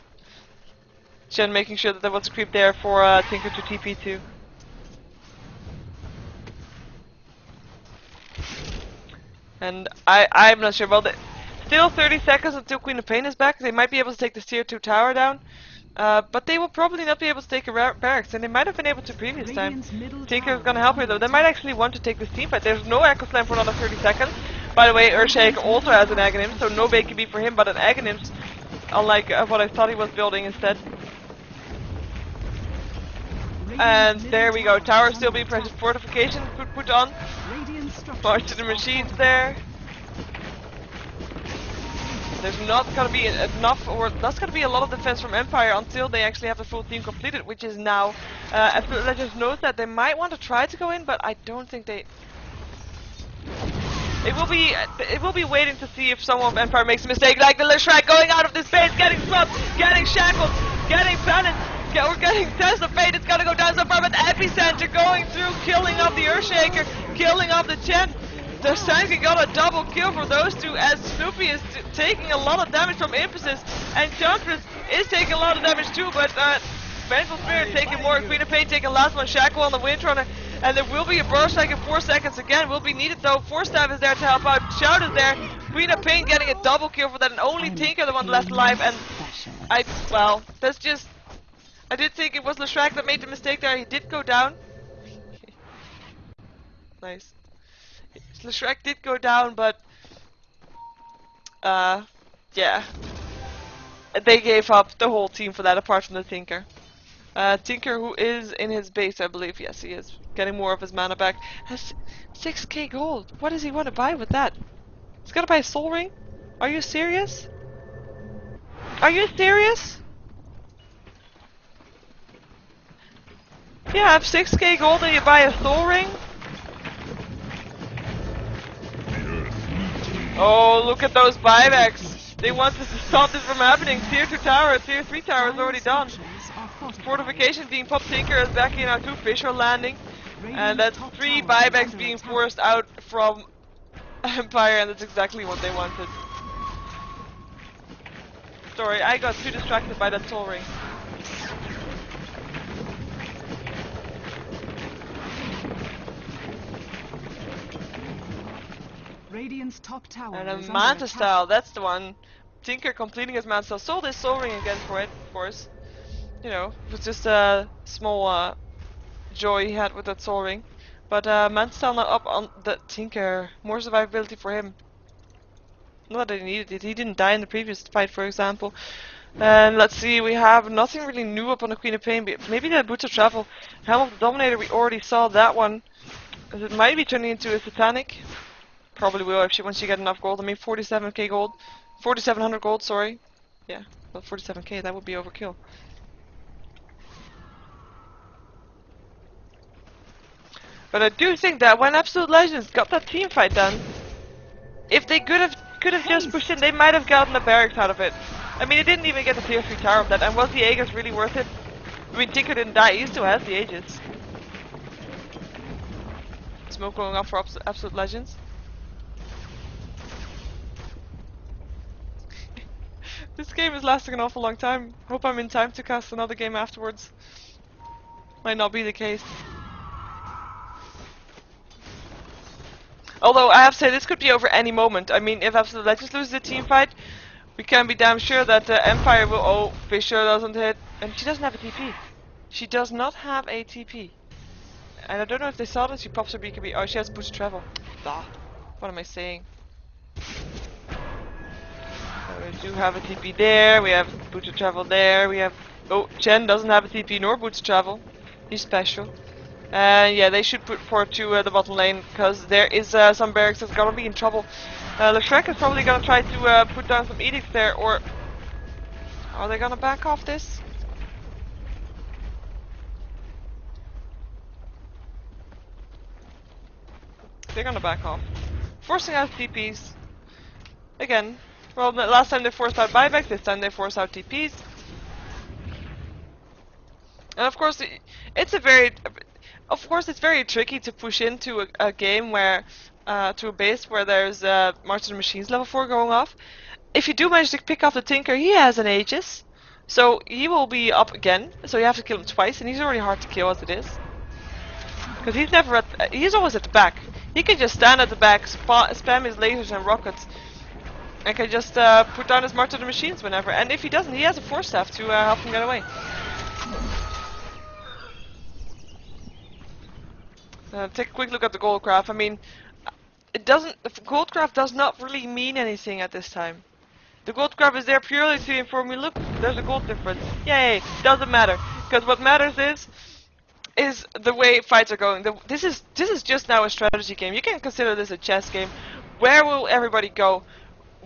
Chen making sure that there was a creep there for Tinker to TP too. And I'm not sure. Well, still 30 seconds until Queen of Pain is back. They might be able to take this tier 2 tower down. But they will probably not be able to take a barracks, and they might have been able to previous time. Tinker is gonna help here though. They might actually want to take this team fight. There's no Echo Slam for another 30 seconds. By the way, Earthshaker also has an Aghanim, so no BKB for him, but an Aghanim, unlike what I thought he was building instead. And there we go. Tower still being pressured. Fortification put on. March to the machines there. there's not gonna be enough, or that's gonna be a lot of defense from Empire until they actually have the full team completed, which is now. Absolute Legends knows that they might want to try to go in, but I don't think they. It will be waiting to see if someone of Empire makes a mistake, like the Leshrac going out of this base, getting swept, getting shackled, getting panicked. We're getting Test of Fate, it's gonna go down so far, but Epicenter going through, killing off the Earthshaker, killing off the Chen. The Sanki got a double kill for those two, as Snoopy is taking a lot of damage from Impetus, and Junkris is taking a lot of damage too, but Vengeful Spirit taking more, Queen of Pain taking last one, Shackle on the Windrunner, and there will be a burst strike in 4 seconds again, will be needed though. Force Staff is there to help out, Shout is there, Queen of Pain getting a double kill for that, and only Tinker the one left alive, and well, that's just... I did think it was Leshrac that made the mistake there. He did go down. Nice. Leshrac did go down, but yeah, they gave up the whole team for that, apart from the Tinker. Tinker, who is in his base, I believe. Yes, he is getting more of his mana back. Has 6k gold. What does he want to buy with that? He's gonna buy a Soul Ring? Are you serious? Are you serious? Yeah, have 6k gold and you buy a Soul Ring? Oh, look at those buybacks. They want to stop this from happening. Tier 2 tower, Tier 3 tower is already done. Fortification being popped, Tinker is backing out 2 Fisher landing. And that's 3 buybacks being forced out from Empire, and that's exactly what they wanted. Sorry, I got too distracted by that Soul Ring. Radiant's top tower And a is Manta Style, that's the one. Tinker completing his Manta Style. Sold his Soul Ring again for it, of course. You know, it was just a small joy he had with that Soul Ring. But Manta Style now up on the Tinker. More survivability for him. Not that he needed it, he didn't die in the previous fight, for example. And let's see, we have nothing really new up on the Queen of Pain. Maybe the Boots of Travel. Helm of the Dominator, we already saw that one. It might be turning into a Satanic. Probably will if once you get enough gold. I mean, 47k gold. 4700 gold, sorry. Yeah, well, 47k, that would be overkill. But I do think that when Absolute Legends got that team fight done, if they could have just pushed in, they might have gotten the barracks out of it. I mean, it didn't even get the tier 3 tower of that, and was the Aegis really worth it? I mean, Tinker didn't die, he still has the Aegis. Smoke going up for Absolute Legends. This game is lasting an awful long time. Hope I'm in time to cast another game afterwards. Might not be the case. Although I have to say, this could be over any moment. I mean, if Absolute Legends loses the team fight, we can be damn sure that Empire will... Oh, Fisher doesn't hit. And she doesn't have a TP. She does not have a TP. And I don't know if they saw this, she pops her BKB. Oh, she has Boost to Travel. Ah, what am I saying? We do have a TP there, we have Boots of Travel there, we have... Oh, Chen doesn't have a TP nor Boots of Travel. He's special. And yeah, they should put forward to the bottom lane, because there is some barracks that's gonna be in trouble. Leshrac is probably gonna try to put down some edicts there, or... Are they gonna back off this? They're gonna back off. Forcing out TPs. Again. Well, last time they forced out buybacks, this time they force out TPs. And of course, it's very tricky to push into a game where, to a base where there's March of the Machines level 4 going off. If you do manage to pick off the Tinker, he has an Aegis. So he will be up again, so you have to kill him twice, and he's already hard to kill as it is. Because he's always at the back. He can just stand at the back, spam his lasers and rockets. I can just put down his March of the Machines whenever, and if he doesn't, he has a Force Staff to help him get away. Take a quick look at the Goldcraft. I mean, Goldcraft does not really mean anything at this time. The Goldcraft is there purely to inform you, look, there's a gold difference. Yay, doesn't matter. Because what matters is the way fights are going. This is just now a strategy game. You can consider this a chess game. Where will everybody go?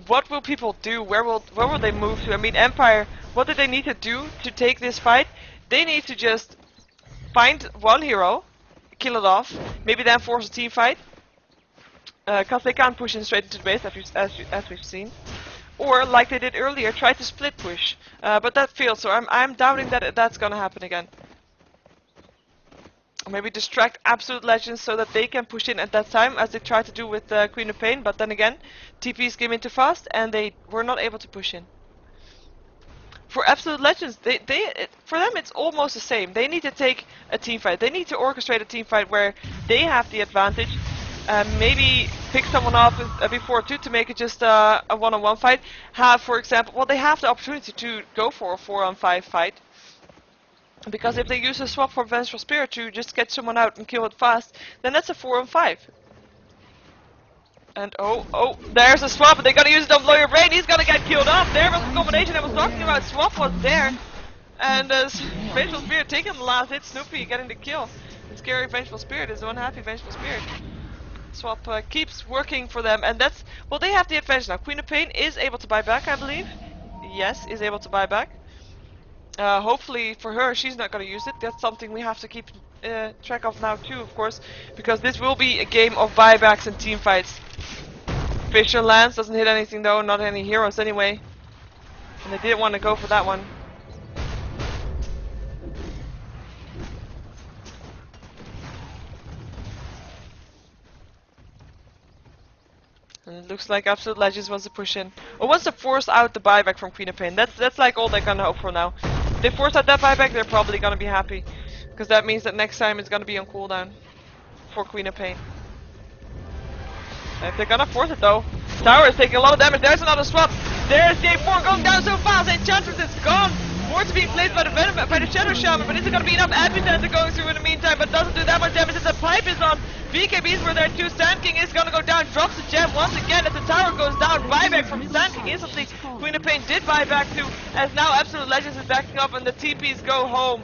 what will people do? Where will they move to? I mean, Empire, what do they need to do to take this fight? They need to just find one hero, kill it off, maybe then force a team fight, because they can't push in straight into the base as we've seen. Or, like they did earlier, try to split push, but that failed. So I'm doubting that that's gonna happen again. Or maybe distract Absolute Legends so that they can push in at that time, as they tried to do with Queen of Pain. But then again, TPs came in too fast, and they were not able to push in. For Absolute Legends, for them it's almost the same. They need to take a team fight. They need to orchestrate a team fight where they have the advantage. Maybe pick someone off before too to make it just a one-on-one fight. Have, for example, well, they have the opportunity to go for a 4-on-5 fight. Because if they use a swap for Vengeful Spirit to just get someone out and kill it fast, then that's a 4-on-5. And oh, there's a swap, but they're gonna use it on Blow Your Brain. He's gonna get killed off. There was the combination I was talking about. Swap was there. And Vengeful Spirit taking the last hit. Snoopy getting the kill. And Scary Vengeful Spirit is unhappy Vengeful Spirit. Swap keeps working for them, and that's, well, they have the advantage now. Queen of Pain is able to buy back, I believe. Yes, is able to buy back. Hopefully for her, she's not going to use it. That's something we have to keep track of now too, of course, because this will be a game of buybacks and team fights. Fisher Lance doesn't hit anything though, not any heroes anyway. And they didn't want to go for that one. And it looks like Absolute Legends wants to push in. Or wants to force out the buyback from Queen of Pain. That's like all they're gonna hope for now. If they force out that buyback, they're probably gonna be happy. Because that means that next time it's gonna be on cooldown for Queen of Pain. And if they're gonna force it though, Tower is taking a lot of damage. There's another swap. There's J4 going down so fast. Enchantress is gone. Wards being placed by the Shadow Shaman, but is it gonna be enough Advent going through in the meantime? But doesn't do that much damage as the pipe is on. BKBs were there too. Sand King is gonna go down, drops the gem once again as the tower goes down. Buyback from Sand King instantly. Queen of Pain did buy back too, as now Absolute Legends is backing up and the TPs go home.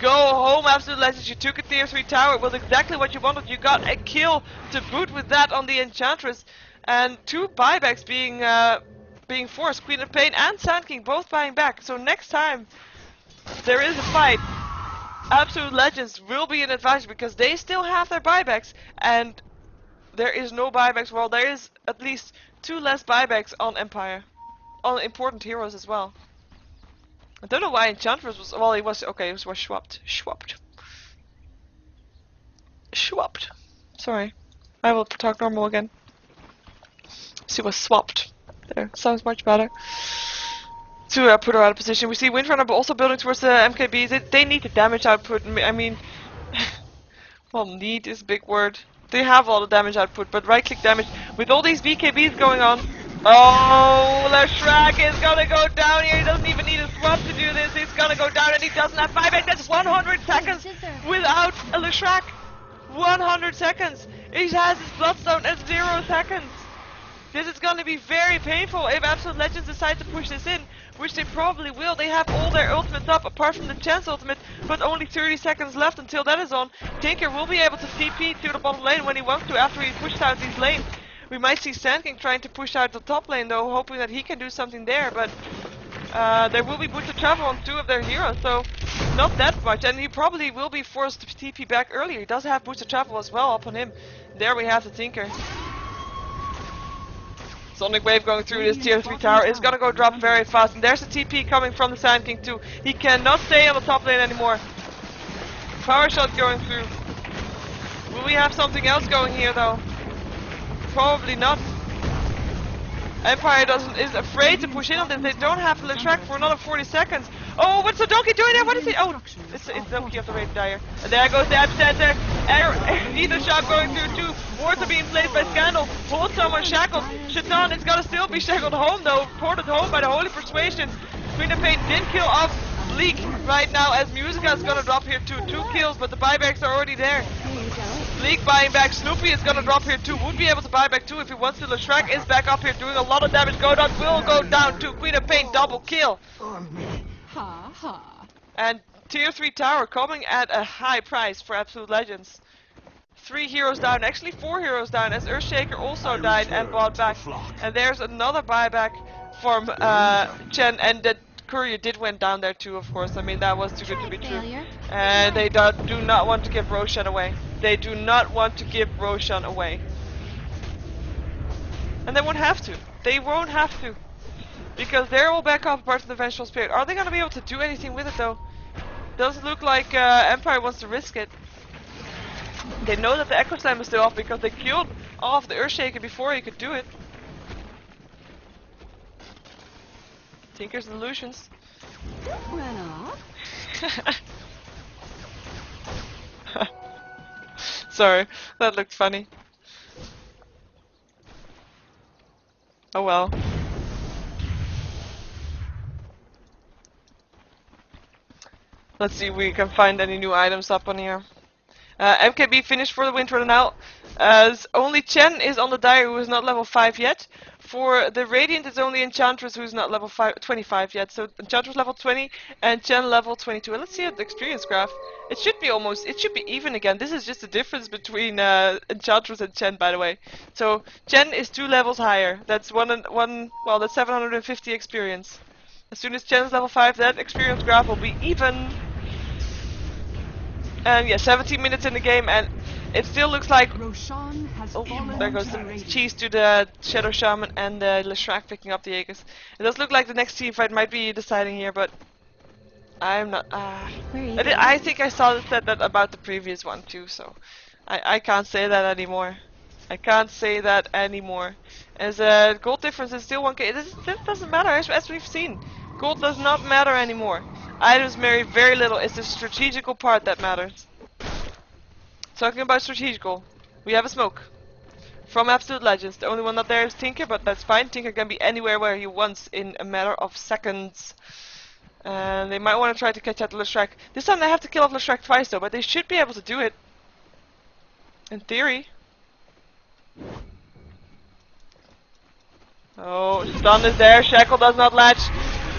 Go home, Absolute Legends. You took a tier 3 tower. It was exactly what you wanted. You got a kill to boot with that on the Enchantress. And 2 buybacks being forced. Queen of Pain and Sand King both buying back. So next time there is a fight, Absolute Legends will be an advantage because they still have their buybacks, and there is no buybacks. Well, there is at least 2 less buybacks on Empire, on important heroes as well. I don't know why Enchantress was, well, it was swapped. Sorry, I will talk normal again. She was swapped. There, sounds much better. To put her out of position. We see Windrunner also building towards the MKBs. They need the damage output. I mean, well, need is a big word. They have all the damage output, but right click damage with all these BKBs going on. Oh, Leshrac is gonna go down here. He doesn't even need a swap to do this. He's gonna go down and he doesn't have buyback. That's 100 seconds without a Leshrac. 100 seconds. He has his Bloodstone at 0 seconds. This is gonna be very painful if Absolute Legends decide to push this in, which they probably will. They have all their ultimates up, apart from the Chance ultimate, but only 30 seconds left until that is on. Tinker will be able to TP to the bottom lane when he wants to after he pushed out these lanes. We might see Sand King trying to push out the top lane though, hoping that he can do something there, but there will be boots of travel on 2 of their heroes, so not that much. And he probably will be forced to TP back earlier. He does have boots of travel as well up on him. There we have the Tinker. Sonic Wave going through this tier 3 tower is gonna go drop very fast, and there's a TP coming from the Sand King too. He cannot stay on the top lane anymore. Power shot going through. Will we have something else going here though? Probably not. Empire is afraid to push in on this. They don't have the track for another 40 seconds. Oh, what's the donkey doing there? What is it? Oh, it's donkey of the Raven Dyer. And there goes the epicenter. Ether shot going through too. Wards are being placed by Scandal. Hold someone shackled. Shaitan is gonna still be shackled home though. Ported home by the Holy Persuasion. Queen of Pain did kill off Bleak right now, as Musica is gonna drop here too. 2 kills, but the buybacks are already there. Bleak buying back. Snoopy is gonna drop here too. Would be able to buy back too if he wants to. Leshrac is back up here doing a lot of damage. Godot will go down too. Queen of Pain double kill. Ha ha. And tier 3 tower coming at a high price for Absolute Legends. 3 heroes down, actually 4 heroes down, as Earthshaker also died and bought back. And there's another buyback from Chen, and the courier did went down there too, of course. I mean, that was too good to be true. And they do not want to give Roshan away. They do not want to give Roshan away. And they won't have to. They won't have to. Because they're all back up part of the Vengeful Spirit. Are they going to be able to do anything with it though? Doesn't look like Empire wants to risk it. They know that the Echo Slam is still off because they killed off the Earthshaker before he could do it. Tinker's illusions. Don't run off. Sorry, that looked funny. Oh well. Let's see if we can find any new items up on here. MKB finished for the winter now, as only Chen is on the diary who is not level 5 yet. For the Radiant it's only Enchantress who's not level 25 yet, so Enchantress level 20 and Chen level 22. And let's see the experience graph. It should be even again. This is just the difference between Enchantress and Chen, by the way. So Chen is 2 levels higher. That's well, that's 750 experience. As soon as Chen is level 5, that experience graph will be even. And yeah, 17 minutes in the game, and it still looks like. Roshan has There goes the cheese to the Shadow Shaman and the Leshrac picking up the Aegis. It does look like the next team fight might be deciding here, but I'm not. I think I said that about the previous one too, so I can't say that anymore. I can't say that anymore. As gold difference is still 1k. This doesn't matter, as we've seen. Gold does not matter anymore. Items vary very little. It's the strategical part that matters. Talking about strategical, we have a smoke from Absolute Legends. The only one not there is Tinker, but that's fine. Tinker can be anywhere where he wants in a matter of seconds. And they might want to try to catch out the Leshrac. This time they have to kill off Leshrac twice though, but they should be able to do it. In theory. Oh, stun is there. Shackle does not latch.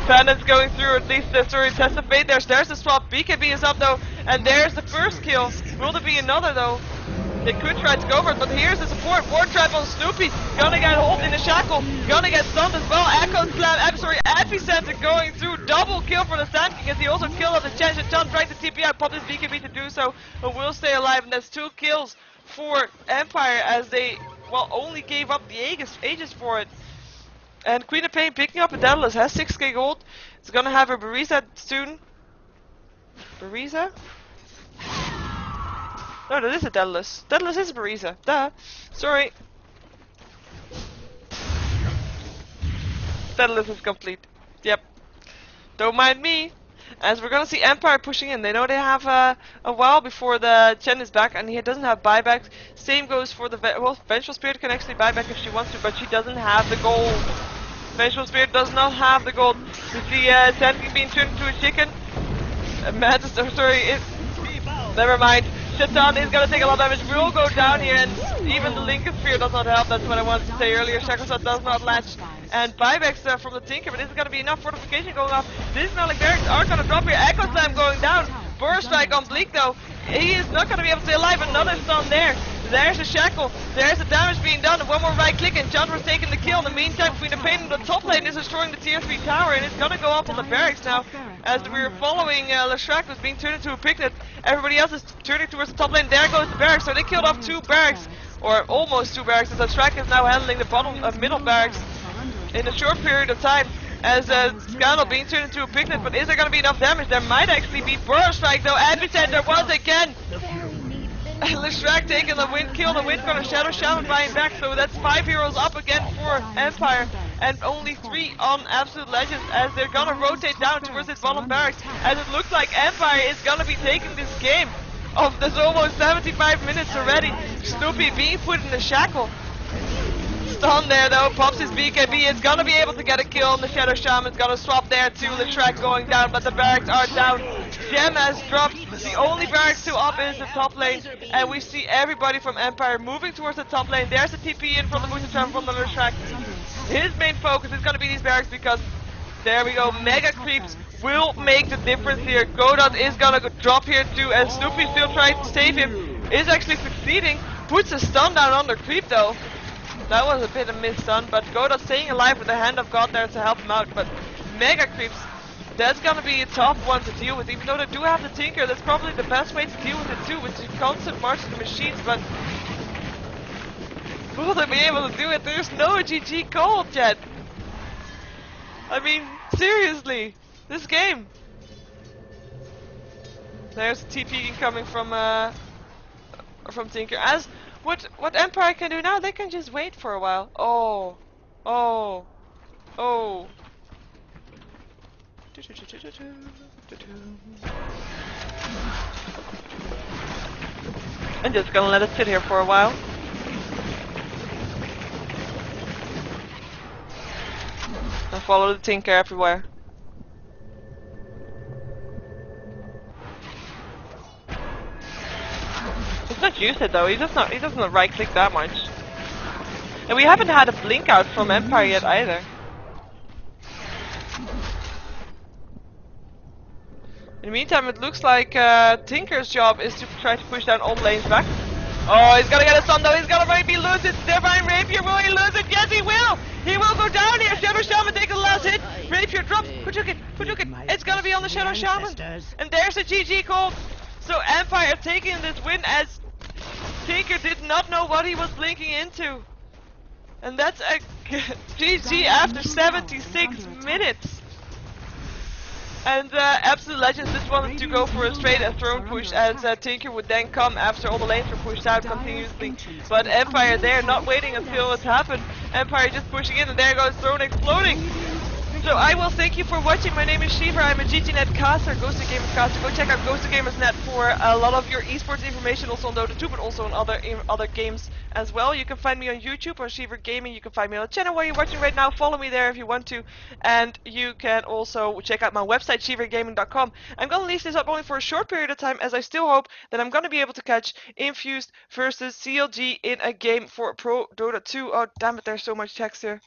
Pendant's going through, at least the story test of fate. There's the swap. BKB is up though, and there's the first kill. Will there be another though? They could try to go for it, but here's the support. War Trap on Snoopy. Gonna get hold in the shackle. Gonna get stunned as well. Echo Slam, Epicenter going through. Double kill for the Sand King as he also killed off the Chen. Chan trying to TP out, pop his BKB to do so, but will stay alive. And that's 2 kills for Empire as they, well, only gave up the Aegis for it. And Queen of Pain picking up a Daedalus, has 6k gold. It's gonna have a Bereza soon. Bereza? No, that is a Daedalus. Daedalus is a Bereza. Duh. Sorry. Daedalus is complete. Yep. Don't mind me. As we're gonna see Empire pushing in. They know they have a while before the Chen is back, and he doesn't have buybacks. Same goes for the Vengeful Spirit can actually buy back if she wants to, but she doesn't have the gold. Vengeful Spirit does not have the gold. We see Sand King being turned into a chicken. Never mind. Shatan is gonna take a lot of damage. We'll go down here, and even the Lincoln Spear does not help. That's what I wanted to say earlier. Shackle does not latch. And buybacks from the Tinker, but this is gonna be enough fortification going off. This Metallic Barracks are gonna drop here. Echo Slam going down. Burst Strike on Bleak though. He is not gonna be able to stay alive. Another stun there. There's a shackle. There's the damage being done. One more right click and Chandler's taking the kill. In the meantime, Queen of Pain in the top lane is destroying the tier 3 tower, and it's gonna go up on the barracks now. As we're following Leshrac who's being turned into a piglet. Everybody else is turning towards the top lane. There goes the barracks. So they killed off 2 barracks, or almost 2 barracks. As Leshrac is now handling the bottom middle barracks in a short period of time. As Scandal being turned into a piglet, but is there gonna be enough damage? There might actually be Burst Strike though. Epicenter once again. Leshrac taking the wind kill, the wind gonna Shadow Shaman buying back, so that's 5 heroes up again for Empire, and only 3 on Absolute Legends, as they're gonna rotate down towards this bottom barracks, as it looks like Empire is gonna be taking this game. There's almost 75 minutes already. Snoopy being put in the shackle. Stun there though, pops his BKB, is gonna be able to get a kill, and the Shadow Shaman's gonna swap there too. Leshrac going down, but the barracks are down. Gem has dropped. The only barracks to up is the top lane, and we see everybody from Empire moving towards the top lane. There's a TP in from the Booster Trap from the Leshrac. His main focus is gonna be these barracks because there we go, mega creeps will make the difference here. Godot is gonna drop here too, and Snoopy still trying to save him. is actually succeeding. Puts a stun down on the creep though. That was a bit of missed stun, but Goda staying alive with the hand of God there to help him out. But mega creeps, that's gonna be a tough one to deal with. Even though they do have the Tinker, that's probably the best way to deal with it too, with the constant march of the machines. But will they be able to do it? There's no GG called yet. I mean, seriously, this game. There's TP coming from Tinker. As what Empire can do now, they can just wait for a while. Oh, oh, oh. I'm just gonna let it sit here for a while. And follow the Tinker everywhere. He's not used it though. He doesn't right click that much. And we haven't had a blink out from Empire yet either. In the meantime, it looks like Tinker's job is to try to push down all the lanes back. Oh, he's gonna get a stun though. He's gonna maybe lose it. Divine Rapier, will he lose it? Yes, he will. He will go down here. Shadow Shaman taking the last hit. Rapier drops. Kuchukin. It's gonna be on the Shadow Shaman. And there's a GG call. So Empire taking this win as Tinker did not know what he was blinking into. And that's a GG after 76 minutes. And Absolute Legends just wanted to go for a straight throne push, as Tinker would then come after all the lanes were pushed out continuously. But Empire there, not waiting until it happened. Empire just pushing in, and there goes throne exploding. So I will thank you for watching. My name is Sheever. I'm a GGNet caster, Ghost of Gamers caster. Go check out Ghost of Gamers Net for a lot of your esports information, also on Dota 2, but also on other games as well. You can find me on YouTube on SheeverGaming. You can find me on the channel where you're watching right now. Follow me there if you want to, and you can also check out my website SheeverGaming.com. I'm gonna leave this up only for a short period of time, as I still hope that I'm gonna be able to catch Infused versus CLG in a game for Pro Dota 2. Oh damn it! There's so much text here.